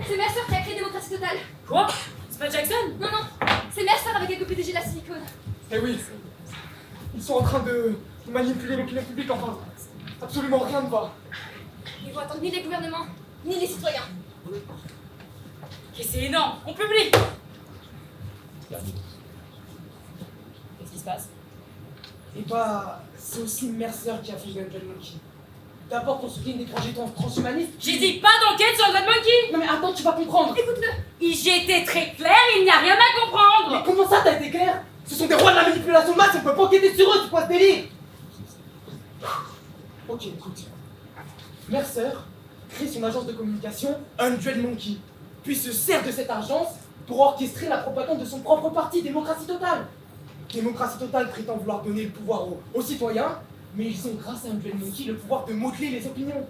C'est Mercer qui a créé Démocratie Totale. Quoi? C'est pas Jackson? Non, non, c'est Mercer avec quelques PDG de la Silicon. Eh oui, ils sont en train de manipuler l'opinion publique, enfin, absolument rien ne va. Ils vont attendre ni les gouvernements, ni les citoyens. Ok, c'est énorme, on publie! Qu'est-ce qui se passe? Et bah, c'est aussi Mercer qui a fait Gun Monkey. D'abord pour soutenir des projets transhumanistes. J'ai dit pas d'enquête sur le Gun Monkey! Non mais attends, tu vas comprendre. Écoute-le. J'ai été très clair, il n'y a rien à comprendre! Mais comment ça t'as été clair? Ce sont des rois de la manipulation de masse, on peut pas enquêter sur eux, c'est quoi ce délire? Ok, écoute. Mercer crée son agence de communication, Gun Monkey, puis se sert de cette agence pour orchestrer la propagande de son propre parti, Démocratie Totale. Démocratie Totale prétend vouloir donner le pouvoir aux citoyens, mais ils ont, grâce à Gun Monkey, le pouvoir de modeler les opinions.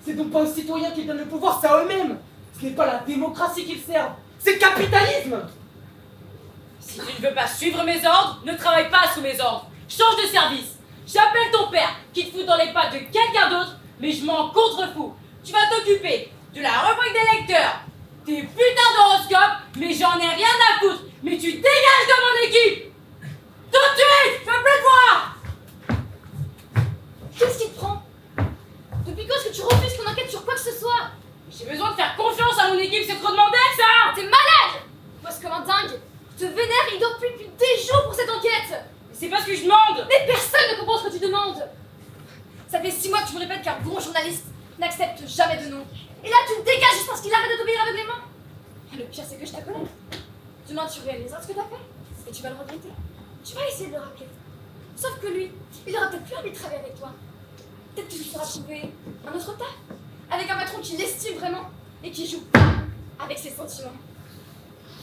C'est donc pas aux citoyens qu'ils donnent le pouvoir, c'est à eux-mêmes. Ce n'est pas la démocratie qu'ils servent, c'est le capitalisme. Si tu ne veux pas suivre mes ordres, ne travaille pas sous mes ordres. Change de service. J'appelle ton père, qui te fout dans les pattes de quelqu'un d'autre, mais je m'en contrefous. Tu vas t'occuper de la rubrique des lecteurs, des putains d'horoscopes, mais j'en ai rien à foutre. Mais tu dégages de mon équipe. Tout de suite, je veux plus te voir. Qu'est-ce qui te prend? Depuis quand est-ce que tu refuses qu'on enquête sur quoi que ce soit? J'ai besoin de faire confiance à mon équipe, c'est trop demandé ça. T'es malade! Bosse comme un dingue. Je te vénère, il dort plus depuis des jours pour cette enquête. Mais c'est pas ce que je demande. Mais personne ne comprend ce que tu demandes. Ça fait 6 mois que tu me répètes qu'un bon journaliste n'accepte jamais de nom. Et là, tu le dégages juste parce qu'il arrête de t'obéir aveuglément. Et le pire, c'est que je te connais. Demain, tu réaliseras ce que t'as fait. Et tu vas le regretter. Tu vas essayer de le rappeler. Sauf que lui, il aura peut-être plus envie de travailler avec toi. Peut-être qu'il faudra trouver un autre taf. Avec un patron qui l'estime vraiment. Et qui joue pas avec ses sentiments.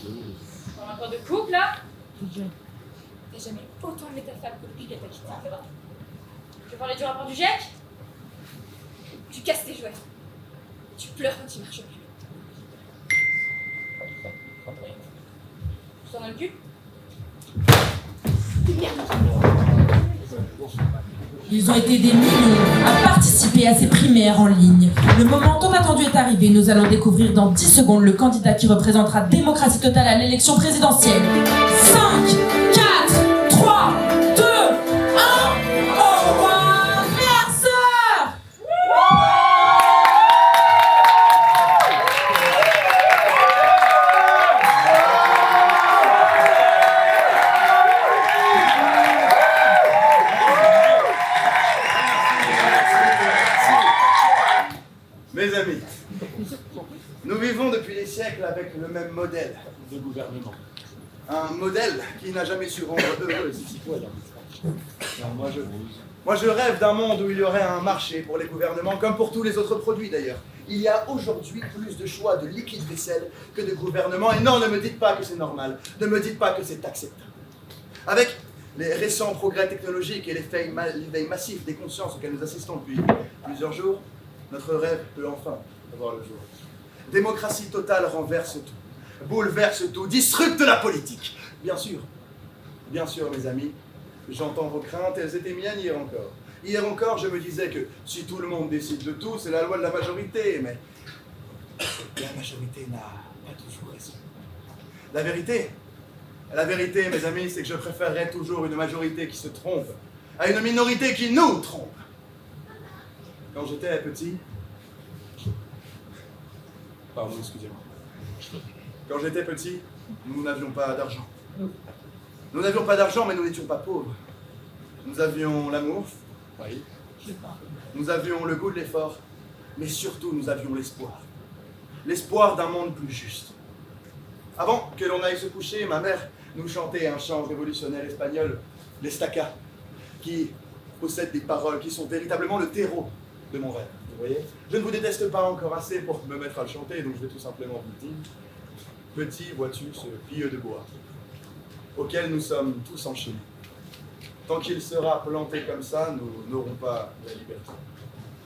On a encore de couple là? T'as jamais autant aimé ta femme que depuis qu'elle t'a quitté. Tu veux parler du rapport du GIEC? Tu casses tes jouets. Tu pleures quand il marche plus. Tu t'en as le cul? Ils ont été des millions à participer à ces primaires en ligne. Le moment tant attendu est arrivé. Nous allons découvrir dans 10 secondes le candidat qui représentera Démocratie Totale à l'élection présidentielle. 5, 4, 3, 2, 1, au revoir, Mercer! Mes amis, nous vivons depuis des siècles avec le même modèle de gouvernement. Un modèle qui n'a jamais su rendre heureux ses citoyens. Alors moi je rêve d'un monde où il y aurait un marché pour les gouvernements, comme pour tous les autres produits d'ailleurs. Il y a aujourd'hui plus de choix de liquide vaisselle que de gouvernement, et non, ne me dites pas que c'est normal, ne me dites pas que c'est acceptable. Avec les récents progrès technologiques et l'éveil massif des consciences auxquelles nous assistons depuis plusieurs jours, notre rêve peut enfin avoir le jour. Démocratie Totale renverse tout, bouleverse tout, disrupte la politique. Bien sûr, mes amis, j'entends vos craintes, elles étaient miennes hier encore. Hier encore, je me disais que si tout le monde décide de tout, c'est la loi de la majorité, mais la majorité n'a pas toujours raison. La vérité, mes amis, c'est que je préférerais toujours une majorité qui se trompe à une minorité qui nous trompe. Quand j'étais petit... Pardon, excusez-moi. Quand j'étais petit, nous n'avions pas d'argent. Nous n'avions pas d'argent, mais nous n'étions pas pauvres. Nous avions l'amour, oui. Nous avions le goût de l'effort, mais surtout nous avions l'espoir. L'espoir d'un monde plus juste. Avant que l'on aille se coucher, ma mère nous chantait un chant révolutionnaire espagnol, l'Estaca, qui possède des paroles qui sont véritablement le terreau de mon rêve. Vous voyez? Je ne vous déteste pas encore assez pour me mettre à le chanter, donc je vais tout simplement vous dire. Petit, vois-tu ce pieu de bois, auquel nous sommes tous enchaînés. Tant qu'il sera planté comme ça, nous n'aurons pas la liberté.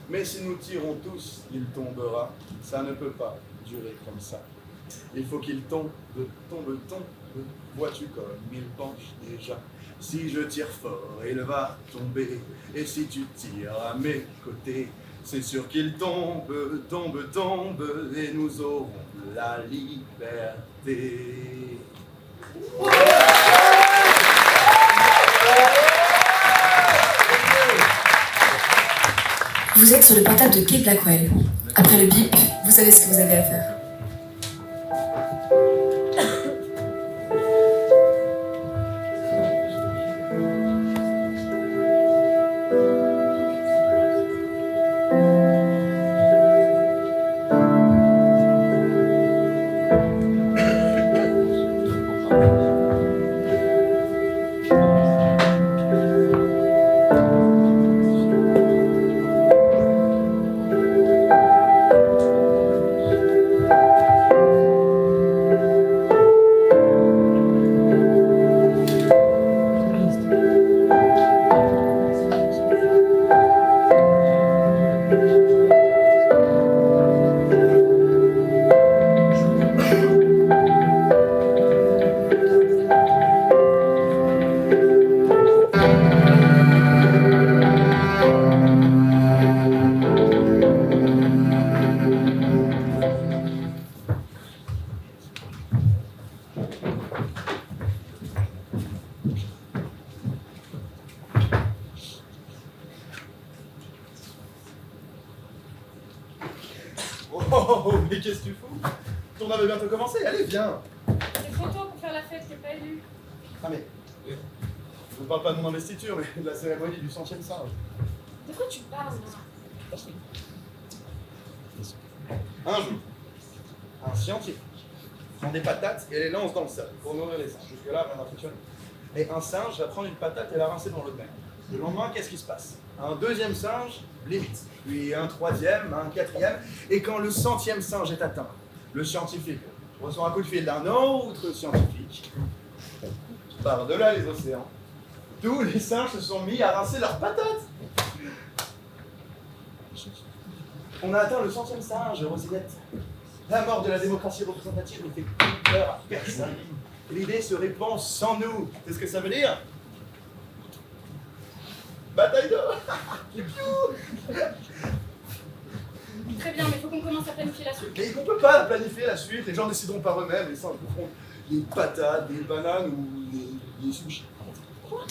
Mais si nous tirons tous, il tombera. Ça ne peut pas durer comme ça. Il faut qu'il tombe, vois-tu comme il penche déjà. Si je tire fort, il va tomber. Et si tu tires à mes côtés, C'est sûr qu'il tombe, tombe, tombe, et nous aurons la liberté. Vous êtes sur le portable de Kate Blackwell. Après le bip, vous savez ce que vous avez à faire. Oh, mais qu'est-ce que tu fous? Ton avait bientôt commencé, allez, viens. C'est trop tôt pour faire la fête, t'es pas élu. Ah mais, je ne parle pas de mon investiture, mais de la cérémonie du 100e singe. De quoi tu parles, là? Un jour, un scientifique prend des patates et les lance dans le sable pour nourrir les singes. Jusque-là, rien d'impressionnant. Mais un singe va prendre une patate et la rincer dans l'eau de mer. Le lendemain, qu'est-ce qui se passe? Un deuxième singe l'imite, puis un troisième, un quatrième, et quand le 100e singe est atteint, le scientifique reçoit un coup de fil d'un autre scientifique. Par-delà les océans, tous les singes se sont mis à rincer leurs patates. On a atteint le 100e singe, Rosillette. La mort de la démocratie représentative ne fait plus peur à personne. L'idée se répand sans nous. C'est ce que ça veut dire? Bataille d'or. Très bien, mais il faut qu'on commence à planifier la suite. Mais on ne peut pas planifier la suite, les gens décideront par eux-mêmes, les singes feront des patates, des bananes ou des sushis. Quoi?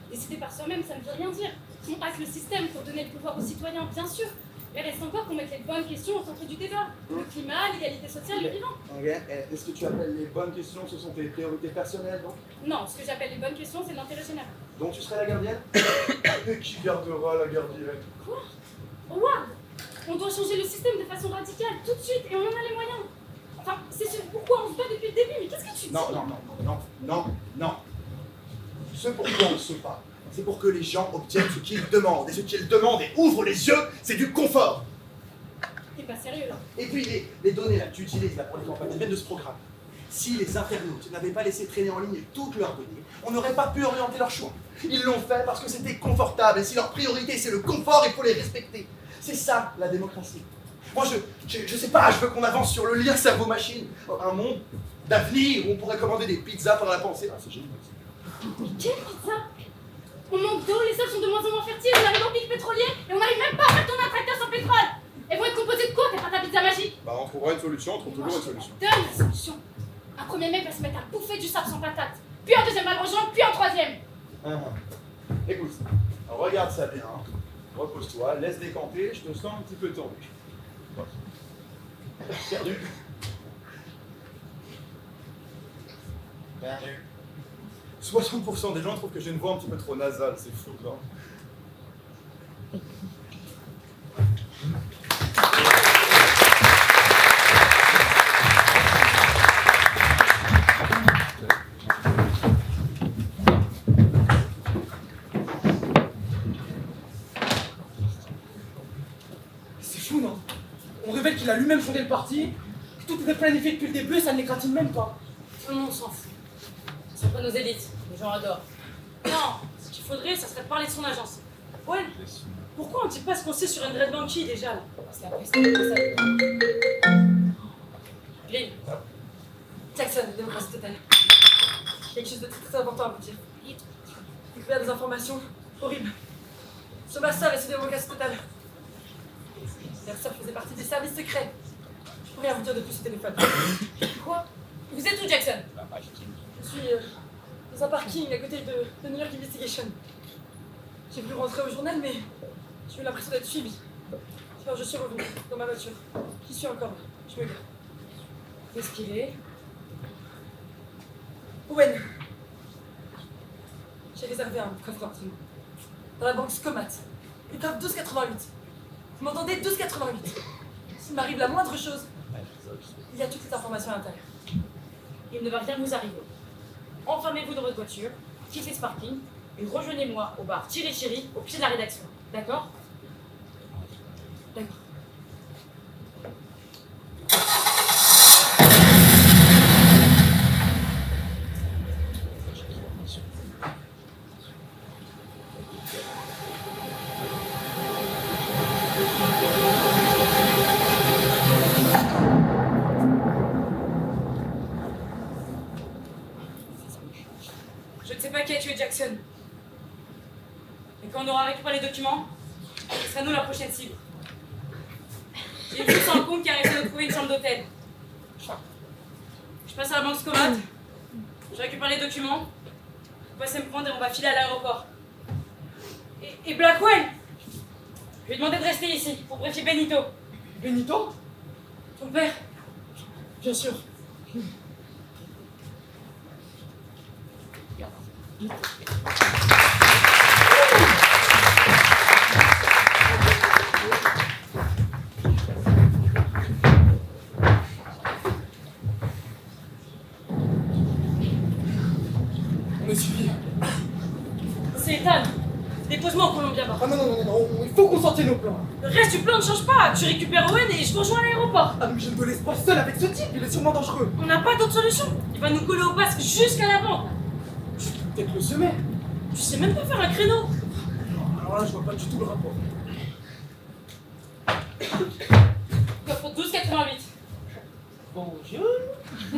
Décider par soi-même, ça ne veut rien dire. On hack le système pour donner le pouvoir aux citoyens, bien sûr. Mais reste encore qu'on mette les bonnes questions au centre du débat. Le climat, l'égalité sociale, le vivant. Ok, est-ce que tu appelles les bonnes questions, ce sont tes priorités personnelles, donc? Non, ce que j'appelle les bonnes questions, c'est l'intérêt général. Donc tu serais la gardienne? Et qui gardera la gardienne? Quoi? Howard, on doit changer le système de façon radicale, tout de suite, et on en a les moyens. Enfin, c'est ce pourquoi on se bat depuis le début, mais qu'est-ce que tu dis? Non. Ce pourquoi on se bat, c'est pour que les gens obtiennent ce qu'ils demandent. Et ce qu'ils demandent et ouvrent les yeux, c'est du confort. T'es pas sérieux, là? Et puis les données là, que tu utilises là, pour les campagnes, elles viennent de ce programme. Si les internautes n'avaient pas laissé traîner en ligne toutes leurs données, on n'aurait pas pu orienter leur choix. Ils l'ont fait parce que c'était confortable. Et si leur priorité c'est le confort, il faut les respecter. C'est ça la démocratie. Moi je sais pas, je veux qu'on avance sur le lien cerveau-machine. Un monde d'avenir où on pourrait commander des pizzas par la pensée. Ah, c'est génial. Mais quelle pizza? On manque d'eau, les sols sont de moins en moins fertiles, on arrive en pic pétrolier et on n'arrive même pas à faire tourner un tracteur sans pétrole. Elles vont être composées de quoi, tes pâtes à pizza magique? Bah on trouvera une solution, on trouve toujours une solution. Donne la solution. Un premier mec va se mettre à bouffer du sable sans patate, puis un deuxième va le rejoindre, puis un troisième. Écoute, regarde ça bien, repose-toi, laisse décanter, je te sens un petit peu tombé. Perdu. Perdu. 60% des gens trouvent que j'ai une voix un petit peu trop nasale, c'est fou, non? C'est fou, non? On révèle qu'il a lui-même fondé le parti, que tout était planifié depuis le début et ça ne l'écratine même pas. Tout le monde s'en fout. C'est pas nos élites, les gens adorent. Non, ce qu'il faudrait, ça serait de parler de son agence. Ouais, pourquoi on dit pas ce qu'on sait sur Andred Banky déjà là? Parce qu'après ça, Lynn. Jackson, démocratie totale. Quelque chose de très très important à vous dire. Découvert des informations horribles. Ce massacre et ce démocratie totale. Mercer faisait partie des services secrets. Je peux rien vous dire de plus au téléphone. Quoi? Vous êtes où, Jackson? Je suis dans un parking à côté de New York Investigation. J'ai voulu rentrer au journal, mais j'ai eu l'impression d'être suivi. Alors je suis revenue dans ma voiture. J'y suis encore. Je me gare. Respirez. Owen, j'ai réservé un coffre d'entraînement dans la banque Scomat. Étape 1288. Vous m'entendez? 1288. S'il m'arrive la moindre chose, il y a toutes les informations à l'intérieur. Il ne va rien vous arriver. Enfermez-vous dans votre voiture, quittez ce parking et rejoignez-moi au bar Chiri Chiri au pied de la rédaction. D'accord? D'accord. Je ne sais pas qui a tué Jackson. Et quand on aura récupéré les documents, ce sera nous la prochaine cible. J'ai une source en compte qui a réussi à nous trouver une chambre d'hôtel. Je passe à la banque Scomat, je récupère les documents, vous passez me prendre et on va filer à l'aéroport. Et Blackwell, je lui ai demandé de rester ici pour briefer Benito. Benito? Ton père. Bien sûr. On est suivi. C'est Ethan. Dépose-moi au Columbia Bar. Ah non, il faut concerter nos plans. Le reste du plan ne change pas. Tu récupères Owen et je te rejoins à l'aéroport. Ah mais je ne te laisse pas seul avec ce type, il est sûrement dangereux. On n'a pas d'autre solution. Il va nous coller au basque jusqu'à la banque. Je peux peut-être le semer. Tu sais même pas faire un créneau. Alors là, je vois pas du tout le rapport. Coffre 1288. Bonjour. Je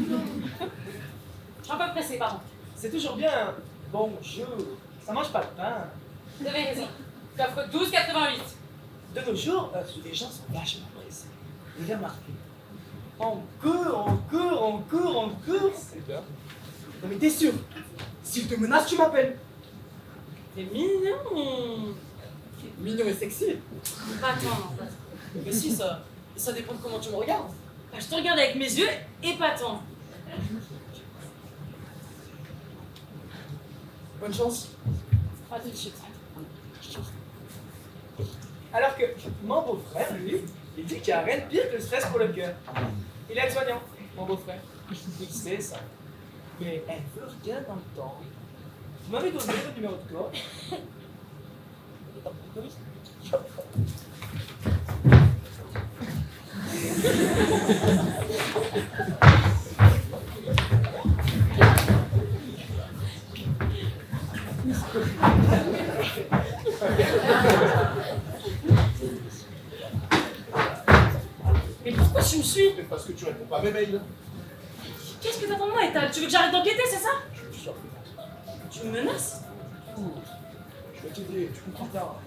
suis un peu pressé, pardon. C'est toujours bien. Bonjour. Ça mange pas de pain. Vous avez raison. Coffre 1288. De nos jours, les gens sont vachement pressés. Vous avez remarqué? Encore. C'est bien. Non mais t'es sûr? S'il te menace, tu m'appelles. C'est mignon. Mignon et sexy. Pas tant. Mais si, ça dépend de comment tu me regardes. Bah, je te regarde avec mes yeux épatants. Bonne chance. À tout de suite. Alors que mon beau-frère, lui, il dit qu'il n'y a rien de pire que le stress pour le cœur. Il est aide-soignant, mon beau-frère. Il sait ça. Mais elle veut rien dans le temps. Vous m'avez donné votre numéro de code. Mais pourquoi tu me suis? Peut-être parce que tu réponds pas à mes mails. Qu'est-ce que t'attends de moi, Ethan? Tu veux que j'arrête d'enquêter, c'est ça? Je suis sûr que Tu me menaces? Je vais t'aider, tu comprends pas.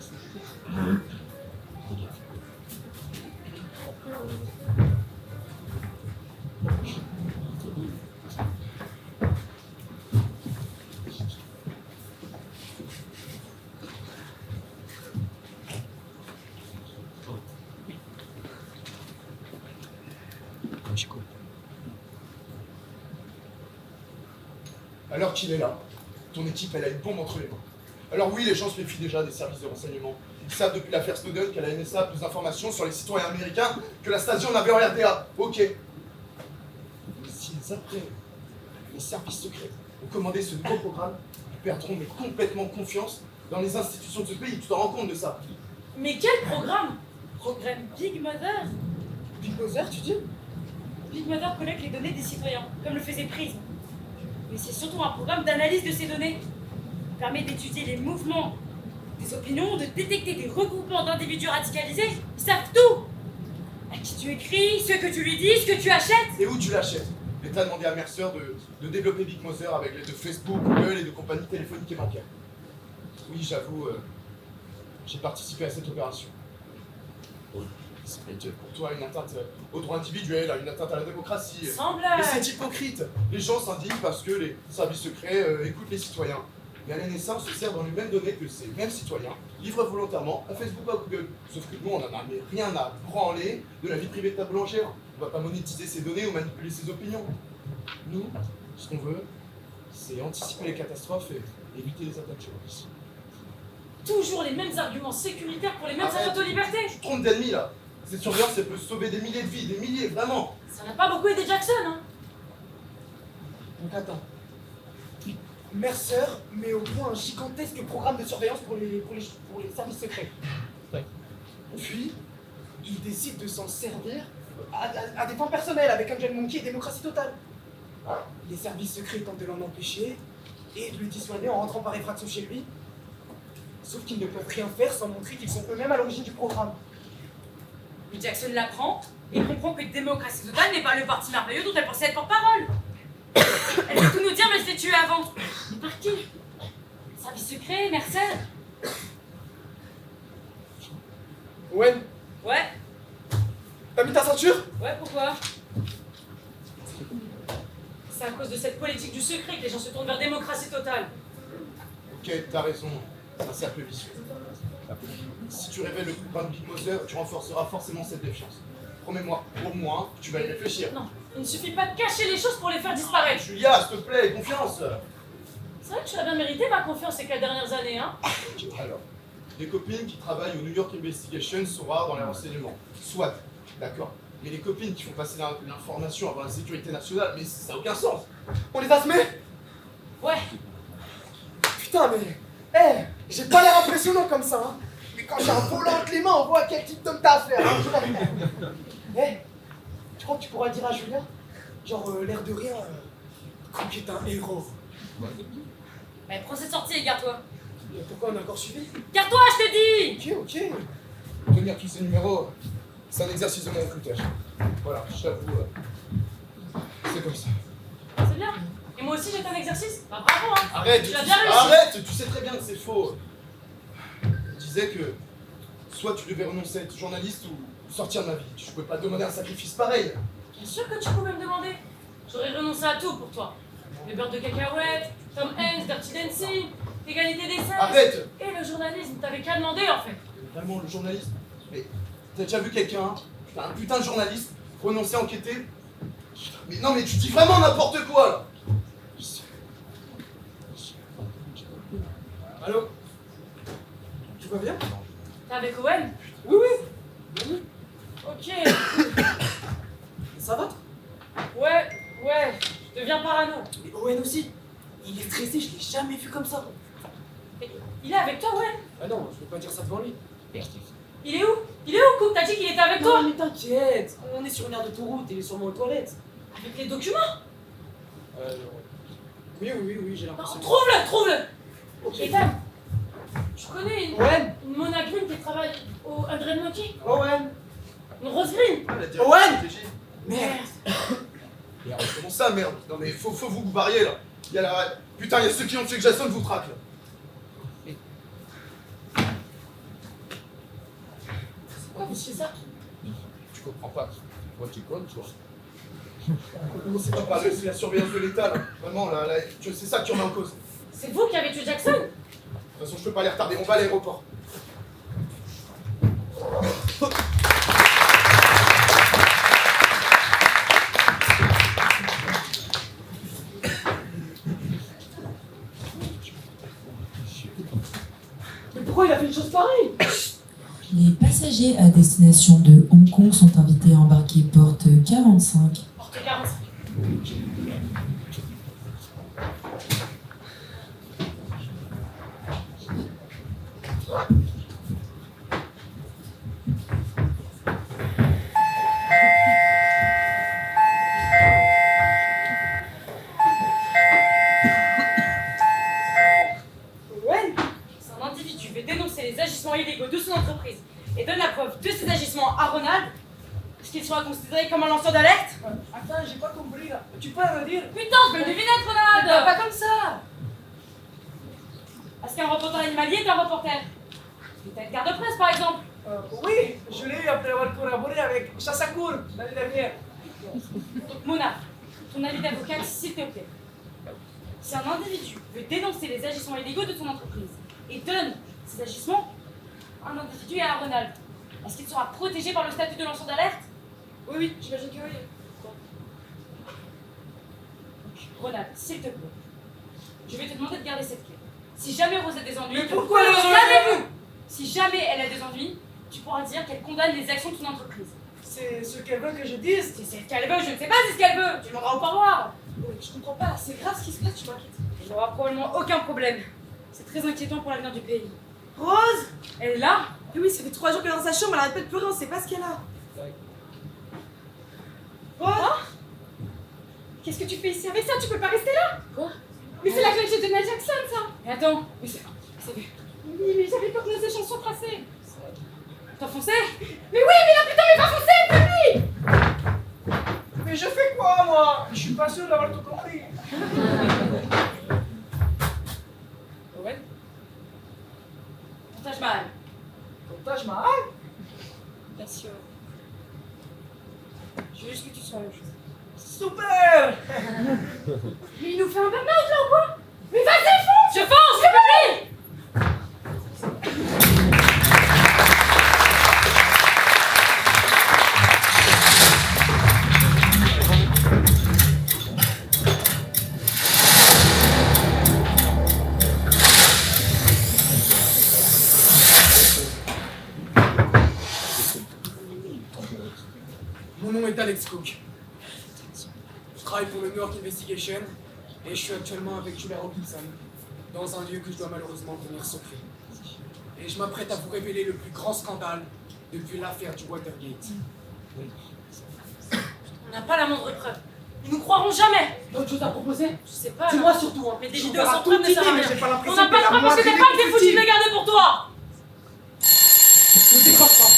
Alors qu'il est là, ton équipe, elle a une bombe entre les mains. Alors oui, les gens se méfient déjà des services de renseignement. Ils savent depuis l'affaire Snowden qu'à la NSA a plus d'informations sur les citoyens américains que la station en avait en RDA. Ok. Mais si les après, les services secrets ont commandé ce nouveau programme, ils perdront mais complètement confiance dans les institutions de ce pays. Tu t'en rends compte de ça? Mais quel programme? Programme Big Mother? Big Mother, tu dis? Big Mother collecte les données des citoyens, comme le faisait Prism. Mais c'est surtout un programme d'analyse de ces données. Il permet d'étudier les mouvements des opinions, de détecter des regroupements d'individus radicalisés. Ils savent tout! À qui tu écris, ce que tu lui dis, ce que tu achètes. Et où tu l'achètes? L'État a demandé à Mercer de développer Big Mother avec l'aide de Facebook, Google et de compagnies téléphoniques et bancaires. Oui, j'avoue, j'ai participé à cette opération. Ça va être pour toi une atteinte aux droits individuels, une atteinte à la démocratie. Sans Mais blague. c'est hypocrite. Les gens s'indignent parce que les services secrets écoutent les citoyens. Mais à la NSA, on se sert dans les mêmes données que ces mêmes citoyens livrent volontairement à Facebook ou à Google. Sauf que nous, on en a rien à branler de la vie privée de ta boulangère. On va pas monétiser ses données ou manipuler ses opinions. Nous, ce qu'on veut, c'est anticiper les catastrophes et éviter les attaques terroristes. Toujours les mêmes arguments sécuritaires pour les mêmes Arrête. atteintes aux libertés. Tu te trompes d'ennemis là. Cette surveillance, elle peut sauver des milliers de vies, des milliers, vraiment. Ça n'a pas beaucoup aidé Jackson, hein. Donc attends. Mercer met au point un gigantesque programme de surveillance pour les services secrets. Puis, il décide de s'en servir à des fins personnelles avec Angel Monkey et démocratie totale. Les services secrets tentent de l'en empêcher et de le dissuader en rentrant par effraction chez lui. Sauf qu'ils ne peuvent rien faire sans montrer qu'ils sont eux-mêmes à l'origine du programme. Mais Jackson l'apprend et comprend que démocratie totale n'est pas le parti merveilleux dont elle pensait être porte-parole. Elle veut tout nous dire, mais je l'ai tué avant. Mais par qui? Service secret, Mercer? Owen, Ouais, t'as mis ta ceinture? ouais, pourquoi? C'est à cause de cette politique du secret que les gens se tournent vers démocratie totale. Ok, t'as raison. C'est un cercle vicieux. Si tu révèles le coup de Big Mother, tu renforceras forcément cette défiance. Promets-moi, au moins, tu vas y réfléchir. Non, il ne suffit pas de cacher les choses pour les faire disparaître. Julia, s'il te plaît, confiance. C'est vrai que tu as bien mérité ma confiance ces 4 dernières années, hein. Alors, les copines qui travaillent au New York Investigation sont rares dans les renseignements. Soit, d'accord. Mais les copines qui font passer l'information avant la sécurité nationale, mais ça n'a aucun sens. On les a semés? Ouais. Putain, mais... Eh, j'ai pas l'air impressionnant comme ça, hein. Mais quand j'ai un volant entre les mains, on voit quel type d'homme t'as affaire, hein. Eh, tu crois que tu pourras dire à Julia? Genre, l'air de rien, Cook est un héros. Mais prends cette sortie et garde-toi. Et pourquoi on a encore suivi? Garde-toi, je te dis. Ok. Tenir tous ces numéros, c'est un exercice de mon recrutage. Voilà, j'avoue, c'est comme ça. C'est bien. Et moi aussi j'ai fait un exercice. Bah bravo, hein. Arrête, Tu as bien réussi. arrête, tu sais très bien que c'est faux. Je disais que soit tu devais renoncer à être journaliste ou sortir de ma vie. Je pouvais pas te demander un sacrifice pareil. Bien sûr que tu pouvais me demander. J'aurais renoncé à tout pour toi. Le beurre de cacahuètes, Tom Hanks, Dirty Dancing, l'égalité des sexes. Arrête. Et le journalisme, t'avais qu'à demander en fait. Vraiment, le journalisme. Mais t'as déjà vu quelqu'un, un putain de journaliste, renoncer à enquêter? Mais non, mais tu dis vraiment n'importe quoi là. Allô? Tu vas bien? T'es avec Owen? Oui, oui. Ok. Ça va? Ouais, je deviens parano. Mais Owen aussi. Il est stressé, je l'ai jamais vu comme ça. Mais il est avec toi, Owen? Ah non, je peux pas dire ça devant lui. Il est où? Il est où, Cook? T'as dit qu'il était avec toi? Non, mais t'inquiète. On est sur une aire d'autoroute et il est sûrement aux toilettes. Avec les documents? Oui, j'ai l'impression. Trouve-le! Ethan, tu connais Owen? une Mona Green qui travaille au André Monkey? Owen? Une Rose Green? Owen! Merde! Merde, comment ça, merde? Non mais faut vous barrier là. Il y a la... Putain, il y a ceux qui ont tué Jason vous traquent là. Pourquoi vous faites ça? Tu comprends pas. Moi tu connais, toi. C'est pas pareil, c'est la surveillance de l'État là. Vraiment, là, c'est ça que tu remets en cause. C'est vous qui avez tué Jackson? De toute façon, je peux pas les retarder, on va à l'aéroport. Mais pourquoi il a fait une chose pareille? Les passagers à destination de Hong Kong sont invités à embarquer porte 45. Porte 45. C'est un individu veut dénoncer les agissements illégaux de son entreprise et donne la preuve de ses agissements à Ronald. Est-ce qu'il sera considéré comme un lanceur d'alerte? Attends, j'ai pas compris là. Tu peux me dire? Putain, je peux le devinette, Ronald! Pas comme ça! Est-ce qu'un reporter animalier est un reporter? Peut-être garde-presse, par exemple. Oui, je l'ai eu après avoir collaboré avec Chassacour l'année dernière. Mona, ton avis d'avocate, s'il te plaît. Si un individu veut dénoncer les agissements illégaux de ton entreprise et donne ces agissements à un individu et à Ronald, est-ce qu'il sera protégé par le statut de lanceur d'alerte? Oui, j'imagine que oui. Ronald, s'il te plaît, je vais te demander de garder cette clé. Si jamais Rose a des ennuis... Mais pourquoi elle a des ennuis? Calmez-vous! Si jamais elle a des ennuis, tu pourras dire qu'elle condamne les actions de ton entreprise. C'est ce qu'elle veut que je dise. C'est ce qu'elle veut, je ne sais pas si c'est ce qu'elle veut. Tu demanderas au parloir. Je comprends pas, c'est grave ce qui se passe, tu m'inquiètes. Il n'y aura probablement aucun problème. C'est très inquiétant pour l'avenir du pays. Rose, elle est là? Mais oui, ça fait 3 jours qu'elle est dans sa chambre, elle arrête pas de pleurer, on sait pas ce qu'elle a. Oh, qu'est-ce que tu fais ici avec ça? Tu peux pas rester là. Quoi? Mais c'est la clé de Donald Jackson, ça. Mais attends, Oui, mais j'avais peur que nos échanges soient tracés. t'as foncé? Mais oui, mais là, putain, mais va foncer, Pépé. Mais je fais quoi, moi? Je suis pas sûr d'avoir tout compris. Owen? Ton Taj Mahal. Ton Taj Mahal? Bien sûr. Je veux juste que tu sois heureuse. Super! Mais il nous fait un burn-out, là, ou quoi? Mais vas-y, fonce. Je fonce, c'est pas Mon nom est Alex Cook. Je travaille pour le New York Investigation et je suis actuellement avec Julia Robinson dans un lieu que je dois malheureusement tenir secret. Et je m'apprête à vous révéler le plus grand scandale depuis l'affaire du Watergate. On n'a pas la moindre preuve. Ils nous croiront jamais. D'autres choses à proposer? Je sais pas. Dis-moi là. surtout, hein. Mais des Je vidéos verrai sans tout preuve ne idée, servent à mais rien. j'ai pas l'impression On n'a pas que de la preuve parce que t'es moindre pas que idée t'es foutu de utile. les garder pour toi. Ne décroche pas.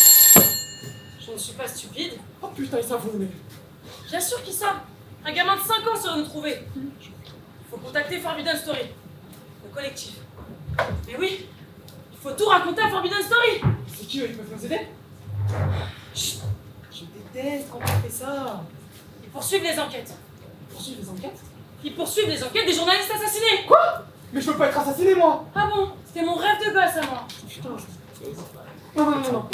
Je ne suis pas stupide. Oh putain, ils savent où on est. Bien sûr qu'ils savent. Un gamin de 5 ans saurait nous trouver. Faut contacter Forbidden Story, le collectif. Mais oui, il faut tout raconter à Forbidden Story. C'est qui eux? Ils peuvent nous aider? Chut. Je déteste quand on fait ça. Ils poursuivent les enquêtes. Poursuivre les enquêtes? Ils poursuivent les enquêtes des journalistes assassinés. Quoi? Mais je peux pas être assassiné, moi. Ah bon? C'était mon rêve de gosse à moi. Putain. Non.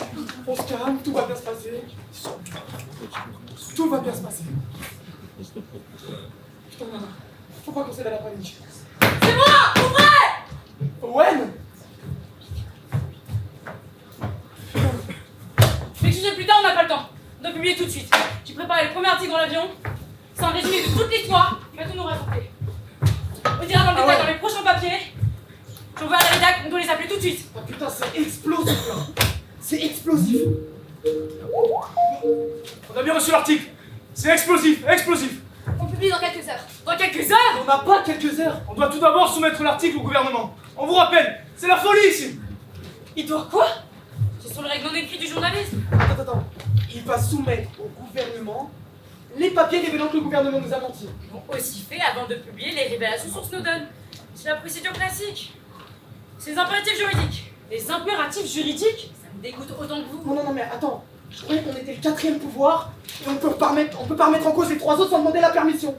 On se calme, tout va bien se passer. Tout va bien se passer. Putain, non. Faut pas qu'on cède à la panique. C'est moi, ouvrez! Owen! M'excusez plus tard, on n'a pas le temps. On doit publier tout de suite. J'ai préparé le premier article dans l'avion. C'est un résumé de toute l'histoire. Il va tout nous raconter. On dira dans le détail dans les prochains papiers. J'envoie à la rédac, on doit les appeler tout de suite. Ah putain, c'est explosif là! C'est explosif! On a bien reçu l'article! C'est explosif! On publie dans quelques heures. Dans quelques heures? On n'a pas quelques heures! On doit tout d'abord soumettre l'article au gouvernement. On vous rappelle, c'est la folie ici! Il doit quoi? Ce sont les règles non écrites du journalisme. Attends. Il va soumettre au gouvernement les papiers révélant que le gouvernement nous a menti. Ils ont aussi fait avant de publier les révélations sur Snowden. C'est la procédure classique. C'est les impératifs juridiques. Les impératifs juridiques? Ça me dégoûte autant que vous. Non, mais attends. Je croyais qu'on était le 4e pouvoir et on peut pas remettre en cause les 3 autres sans demander la permission.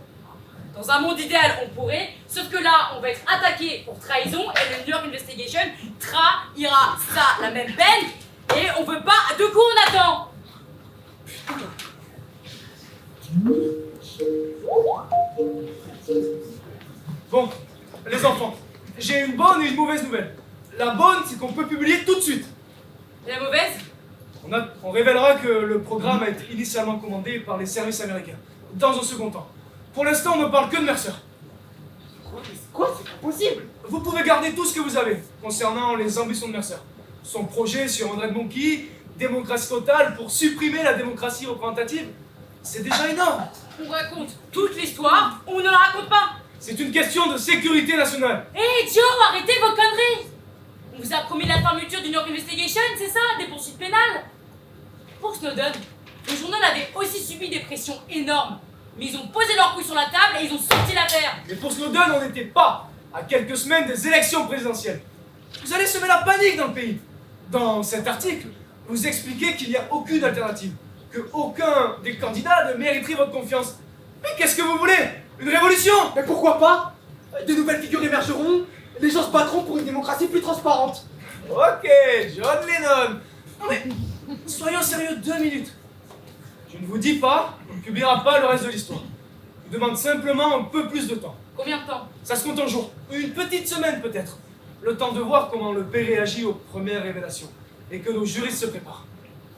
Dans un monde idéal, on pourrait, sauf que là, on va être attaqué pour trahison et le New York Investigation trahira ça la même peine et on veut pas. De coup, on attend. Bon, les enfants, j'ai une bonne et une mauvaise nouvelle. La bonne, c'est qu'on peut publier tout de suite. Et la mauvaise? On révélera que le programme a été initialement commandé par les services américains, dans un second temps. Pour l'instant, on ne parle que de Mercer. Quoi? C'est pas possible! Vous pouvez garder tout ce que vous avez concernant les ambitions de Mercer. Son projet sur Android Monkey, démocratie totale pour supprimer la démocratie représentative, c'est déjà énorme. On raconte toute l'histoire, on ne la raconte pas. C'est une question de sécurité nationale. Hé Joe, arrêtez vos conneries. On vous a promis la fermeture du New York Investigation, c'est ça? Des poursuites pénales? Pour Snowden, le journal avait aussi subi des pressions énormes. Mais ils ont posé leur couille sur la table et ils ont sorti l'affaire. Mais pour Snowden, on n'était pas à quelques semaines des élections présidentielles. Vous allez semer la panique dans le pays. Dans cet article, vous expliquer qu'il n'y a aucune alternative, que aucun des candidats ne mériterait votre confiance. Mais qu'est-ce que vous voulez? Une révolution? Mais pourquoi pas? De nouvelles figures émergeront, les gens se battront pour une démocratie plus transparente. Ok, John Lennon. Non mais, soyons sérieux 2 minutes. Je ne vous dis pas qu'on ne publiera pas le reste de l'histoire. Je vous demande simplement un peu plus de temps. Combien de temps? Ça se compte en jours. Une petite semaine peut-être. Le temps de voir comment le pays réagit aux premières révélations. Et que nos juristes se préparent.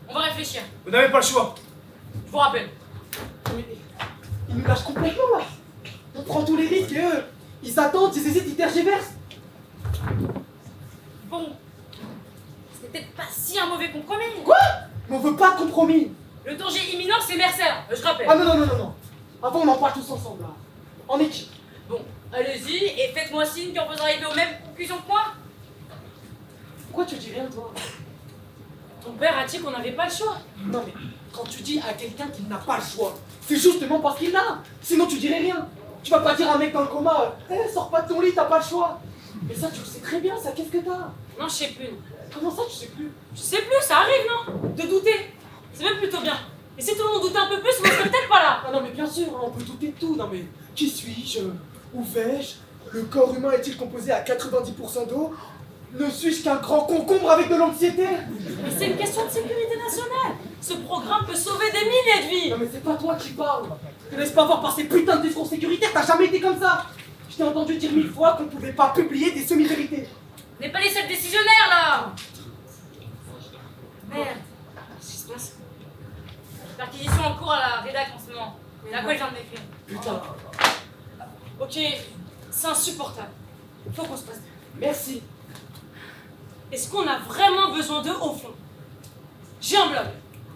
On va réfléchir. Vous n'avez pas le choix. Je vous rappelle. Mais ils nous lâchent complètement là. On prend tous les risques et eux, ils attendent, ils hésitent, ils tergiversent. Bon. C'est peut-être pas si un mauvais compromis. Quoi? Mais on veut pas de compromis. Le danger imminent, c'est Mercer. Je rappelle. Ah non. Avant on en parle tous ensemble là. En équipe. Bon, allez-y et faites-moi signe quand vous arrivez aux mêmes conclusions que moi. Pourquoi tu dis rien toi? Ton père a dit qu'on n'avait pas le choix. Non mais quand tu dis à quelqu'un qu'il n'a pas le choix, c'est justement parce qu'il l'a. Sinon tu dirais rien. Tu vas pas dire à un mec dans le coma, sors pas de ton lit, t'as pas le choix. Mais ça tu le sais très bien, ça qu'est-ce que t'as? Non, je sais plus. Comment ça tu sais plus? Je sais plus, ça arrive, non? De douter. C'est même plutôt bien. Et si tout le monde doutait un peu plus, on serait peut-être pas là. Ah non mais bien sûr, on peut douter de tout. Non mais qui suis-je? Où vais-je? Le corps humain est-il composé à 90% d'eau? Ne suis-je qu'un grand concombre avec de l'anxiété? Mais c'est une question de sécurité nationale. Ce programme peut sauver des milliers de vies. Non mais c'est pas toi qui parles. Te laisse pas voir par ces putains de discours sécuritaires, t'as jamais été comme ça. Je t'ai entendu dire 1000 fois qu'on pouvait pas publier des semi-vérités. On n'est pas les seuls décisionnaires là. Merde. Qu'est-ce qui se passe? Perquisition en cours à la rédac en ce moment. Mais à quoi je viens de m'écrire? Putain. Ok, c'est insupportable. Faut qu'on se passe. Merci. Est-ce qu'on a vraiment besoin d'eux au fond? J'ai un blog.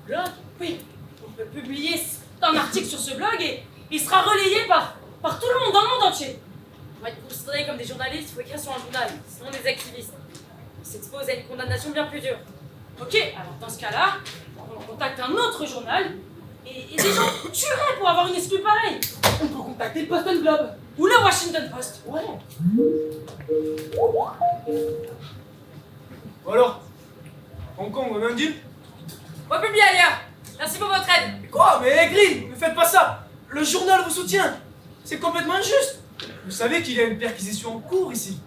Blog? Oui. On peut publier un article sur ce blog et il sera relayé par tout le monde, dans le monde entier. On va être considérés comme des journalistes, il faut écrire sur un journal, sinon des activistes. On s'expose à une condamnation bien plus dure. Ok, alors dans ce cas-là, on contacte un autre journal et des gens tueraient pour avoir une exclue pareille. On peut contacter le Boston Globe. Ou le Washington Post. Ouais. Alors, Hong Kong, on a un deal? On va publier ailleurs. Merci pour votre aide. Mais quoi? Mais Green, ne faites pas ça. Le journal vous soutient. C'est complètement injuste. Vous savez qu'il y a une perquisition en cours ici.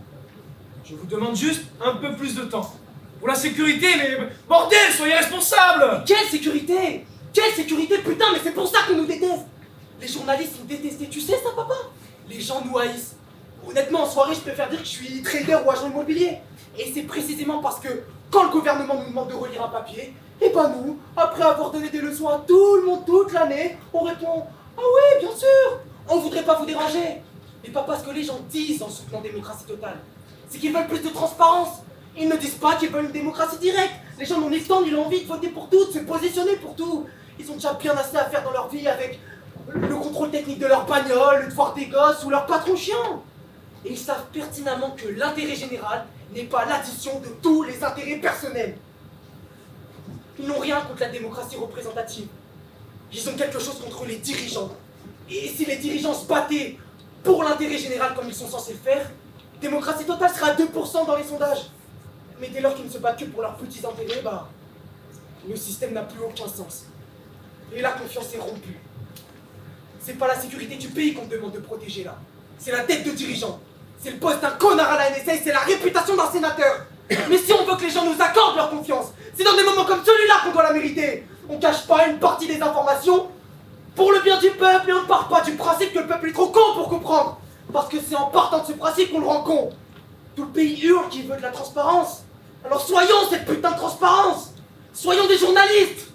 Je vous demande juste un peu plus de temps. Pour la sécurité, mais bordel, soyez responsables! Quelle sécurité? Quelle sécurité, putain, mais c'est pour ça qu'on nous déteste. Les journalistes sont détestés, tu sais ça, papa? Les gens nous haïssent. Honnêtement, en soirée, je préfère dire que je suis trader ou agent immobilier. Et c'est précisément parce que quand le gouvernement nous demande de relire un papier, et ben nous, après avoir donné des leçons à tout le monde toute l'année, on répond « Ah oui, bien sûr, on voudrait pas vous déranger ». Mais pas parce que les gens disent en soutenant démocratie totale. C'est qu'ils veulent plus de transparence. Ils ne disent pas qu'ils veulent une démocratie directe. Les gens n'en étendent, ils ont envie de voter pour tout, de se positionner pour tout. Ils ont déjà bien assez à faire dans leur vie avec le contrôle technique de leur bagnole, le devoir des gosses ou leur patron chiant. Et ils savent pertinemment que l'intérêt général n'est pas l'addition de tous les intérêts personnels. Ils n'ont rien contre la démocratie représentative. Ils ont quelque chose contre les dirigeants. Et si les dirigeants se battaient pour l'intérêt général comme ils sont censés le faire, démocratie totale sera à 2% dans les sondages. Mais dès lors qu'ils ne se battent que pour leurs petits intérêts, bah, le système n'a plus aucun sens. Et la confiance est rompue. C'est pas la sécurité du pays qu'on demande de protéger là. C'est la tête de dirigeant. C'est le poste d'un connard à la NSA, c'est la réputation d'un sénateur. Mais si on veut que les gens nous accordent leur confiance, c'est dans des moments comme celui-là qu'on doit la mériter. On cache pas une partie des informations pour le bien du peuple et on ne part pas du principe que le peuple est trop con pour comprendre. Parce que c'est en partant de ce principe qu'on le rend con. Tout le pays hurle qu'il veut de la transparence. Alors soyons cette putain de transparence. Soyons des journalistes.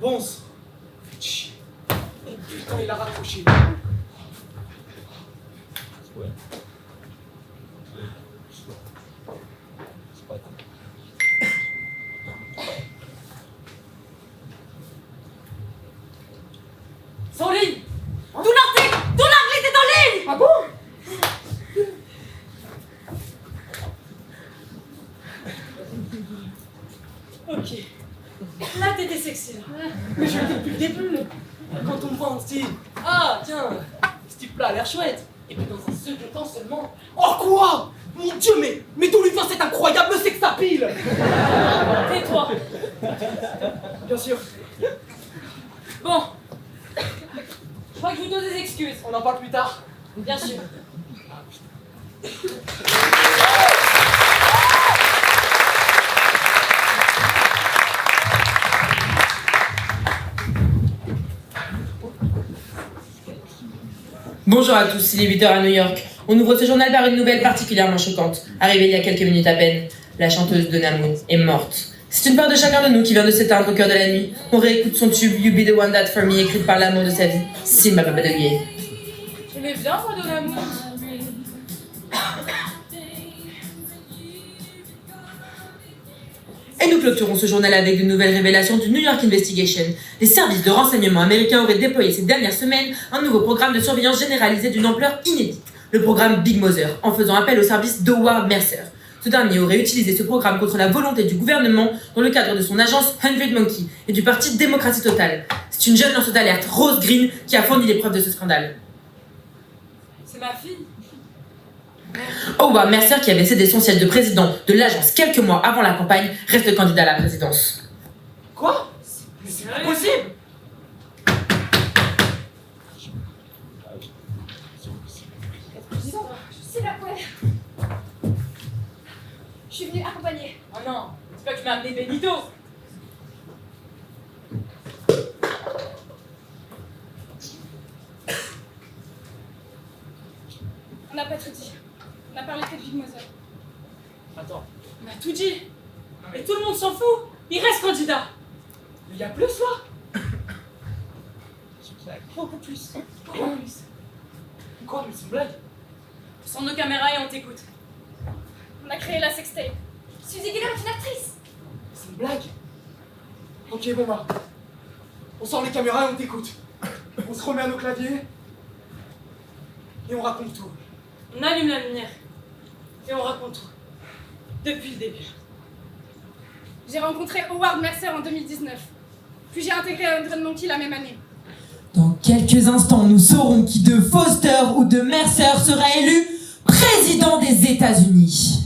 Bon, Oh putain, il a raccroché. C'est en ligne. Tout l'article est en ligne. Ah bon? Ok. Là, t'étais sexy. Mais je le dis depuis le début. Quand on me voit, on se dit ah tiens, ce type-là a l'air chouette. Et puis dans un second temps seulement, oh quoi? Mon Dieu, mais d'où lui vient cette incroyable sexapile? Tais-toi. Bien sûr. Bon. Je crois que je vous donne des excuses. On en parle plus tard. Bien sûr. Bonjour à tous, il est 8h à New York. On ouvre ce journal par une nouvelle particulièrement choquante, arrivée il y a quelques minutes à peine. La chanteuse Donna Moon est morte. C'est une part de chacun de nous qui vient de s'éteindre au cœur de la nuit. On réécoute son tube You Be the One That For Me, écrite par l'amour de sa vie, Simba Babadouye. J'aimais bien, moi, Donna Moon. Et nous clôturons ce journal avec de nouvelles révélations du New York Investigation. Les services de renseignement américains auraient déployé ces dernières semaines un nouveau programme de surveillance généralisée d'une ampleur inédite, le programme Big Mother, en faisant appel au service d'Howard Mercer. Ce dernier aurait utilisé ce programme contre la volonté du gouvernement dans le cadre de son agence 100 Monkey et du parti Démocratie Totale. C'est une jeune lanceuse d'alerte, Rose Green, qui a fourni les preuves de ce scandale. C'est ma fille. Howard Mercer, qui avait cédé son siège de président de l'agence quelques mois avant la campagne, reste candidat à la présidence. Quoi? Mais c'est pas possible! C'est la poêle. Je suis venue accompagner. Oh non, c'est pas que tu m'as amené Benito. On n'a pas tout dit. On a parlé que de Big Mother. Attends, On a tout dit. Et tout le monde s'en fout. Il reste candidat. il y a plus là? Beaucoup plus. Quoi? Quoi? Mais c'est une blague? Sans nos caméras et on t'écoute. On a créé la sextape. Suzy Geller est une actrice. C'est une blague? Ok, bon bah. On sort les caméras et on t'écoute. On se remet à nos claviers. Et on raconte tout. On allume la lumière. Et on raconte tout. Depuis le début. J'ai rencontré Howard Mercer en 2019. Puis j'ai intégré 100 Monkey la même année. Dans quelques instants, nous saurons qui de Foster ou de Mercer sera élu président des États-Unis.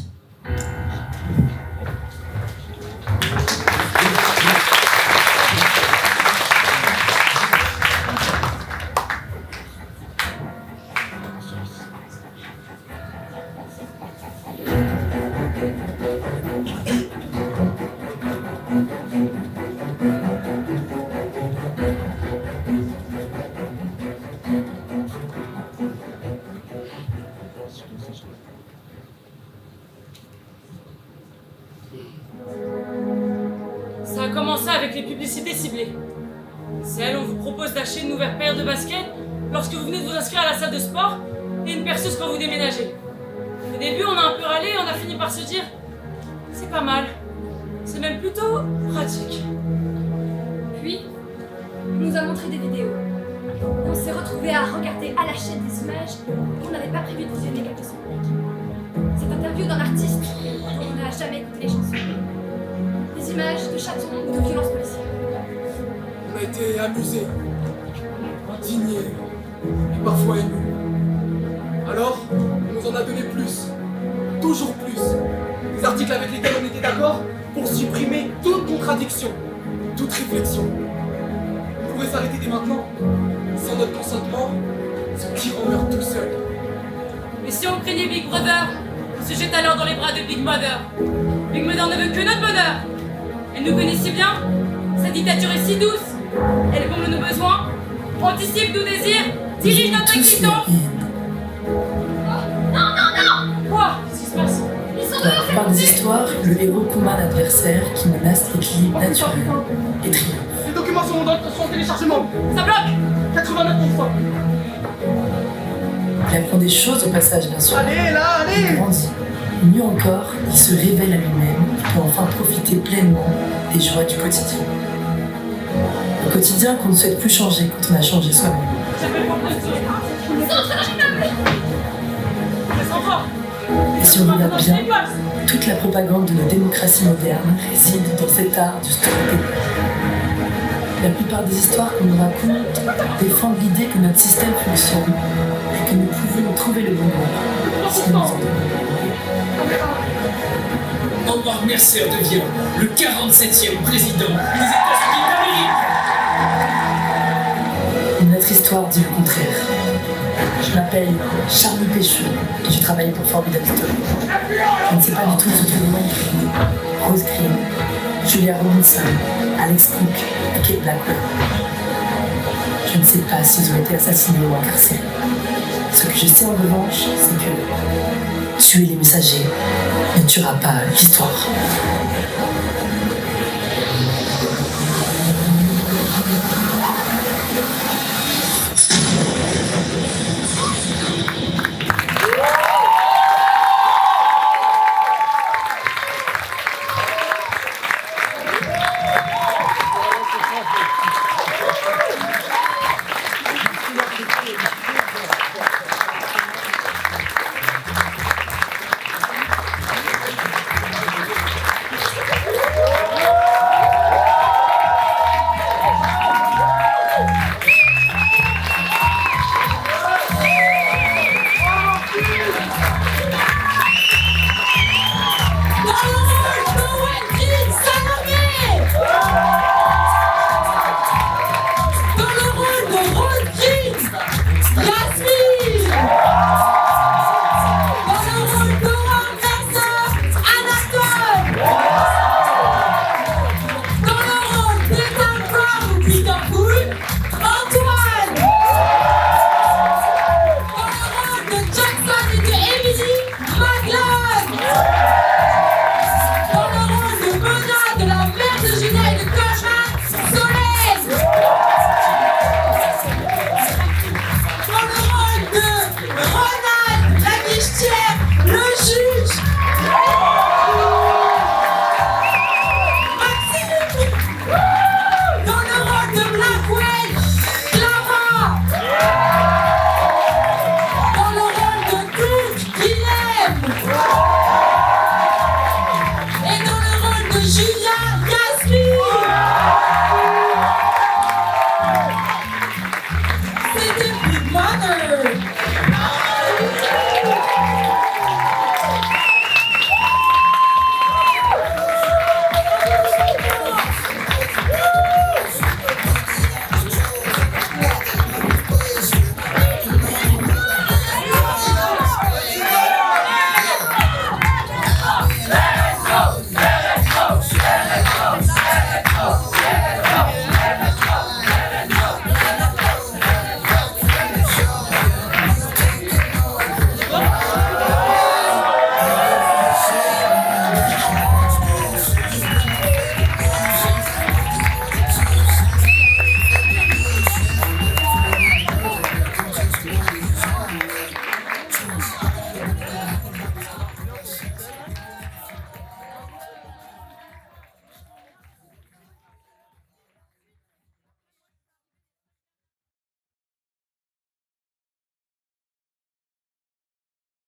Ça a commencé avec les publicités ciblées. Celles où on vous propose d'acheter une nouvelle paire de baskets lorsque vous venez de vous inscrire à la salle de sport et une perceuse quand vous déménagez. Au début, on a un peu râlé et on a fini par se dire c'est pas mal, c'est même plutôt pratique. Puis, on nous a montré des vidéos. Et on s'est retrouvés à regarder à la chaîne des images qu'on n'avait pas prévu de visionner quelques semaines. Cette interview d'un artiste dont on n'a jamais écouté les chansons. Des images de chatons ou de violences policières. On a été amusés, indignés, et parfois émus. Alors, on nous en a donné plus, toujours plus. Des articles avec lesquels on était d'accord pour supprimer toute contradiction, toute réflexion. On pourrait s'arrêter dès maintenant. Sans notre consentement, ce tyran meurt tout seul. Mais si on craignait Big Brother, on se jette alors dans les bras de Big Mother. Big Mother ne veut que notre bonheur. Elle nous connaît si bien, sa dictature est si douce. Elle comble nos besoins, anticipe nos désirs, dirige notre existence. Non, non, non! Quoi? Qu'est-ce qui se passe? Ils sont Dans la plupart des histoires, le héros combat un adversaire qui menace l'équilibre naturel et triomphe. Les documents sont en téléchargement. Ça bloque! 89%. Il apprend des choses au passage, bien sûr. Allez, là, Il allez! grandit. Et mieux encore, il se révèle à lui-même et peut enfin profiter pleinement des joies du quotidien. Le quotidien qu'on ne souhaite plus changer quand on a changé soi-même. Et si on regarde bien, toute la propagande de nos démocraties modernes réside dans cet art du storytelling. La plupart des histoires qu'on nous raconte défendent l'idée que notre système fonctionne et que nous pouvons trouver le bon mot si nous en donnons. Howard Mercer devient le 47e président des États-Unis d'Amérique. Notre histoire dit le contraire. Je m'appelle Charlie Pécheux et je travaille pour Forbidden Story. Je ne sais pas du tout ce que les noms Rose Green, Julia Robinson, Alex Cook et Kate Blackwell. Je ne sais pas s'ils ont été assassinés ou incarcérés. Ce que je sais en revanche, c'est que tuer les messagers ne tuera pas l'histoire.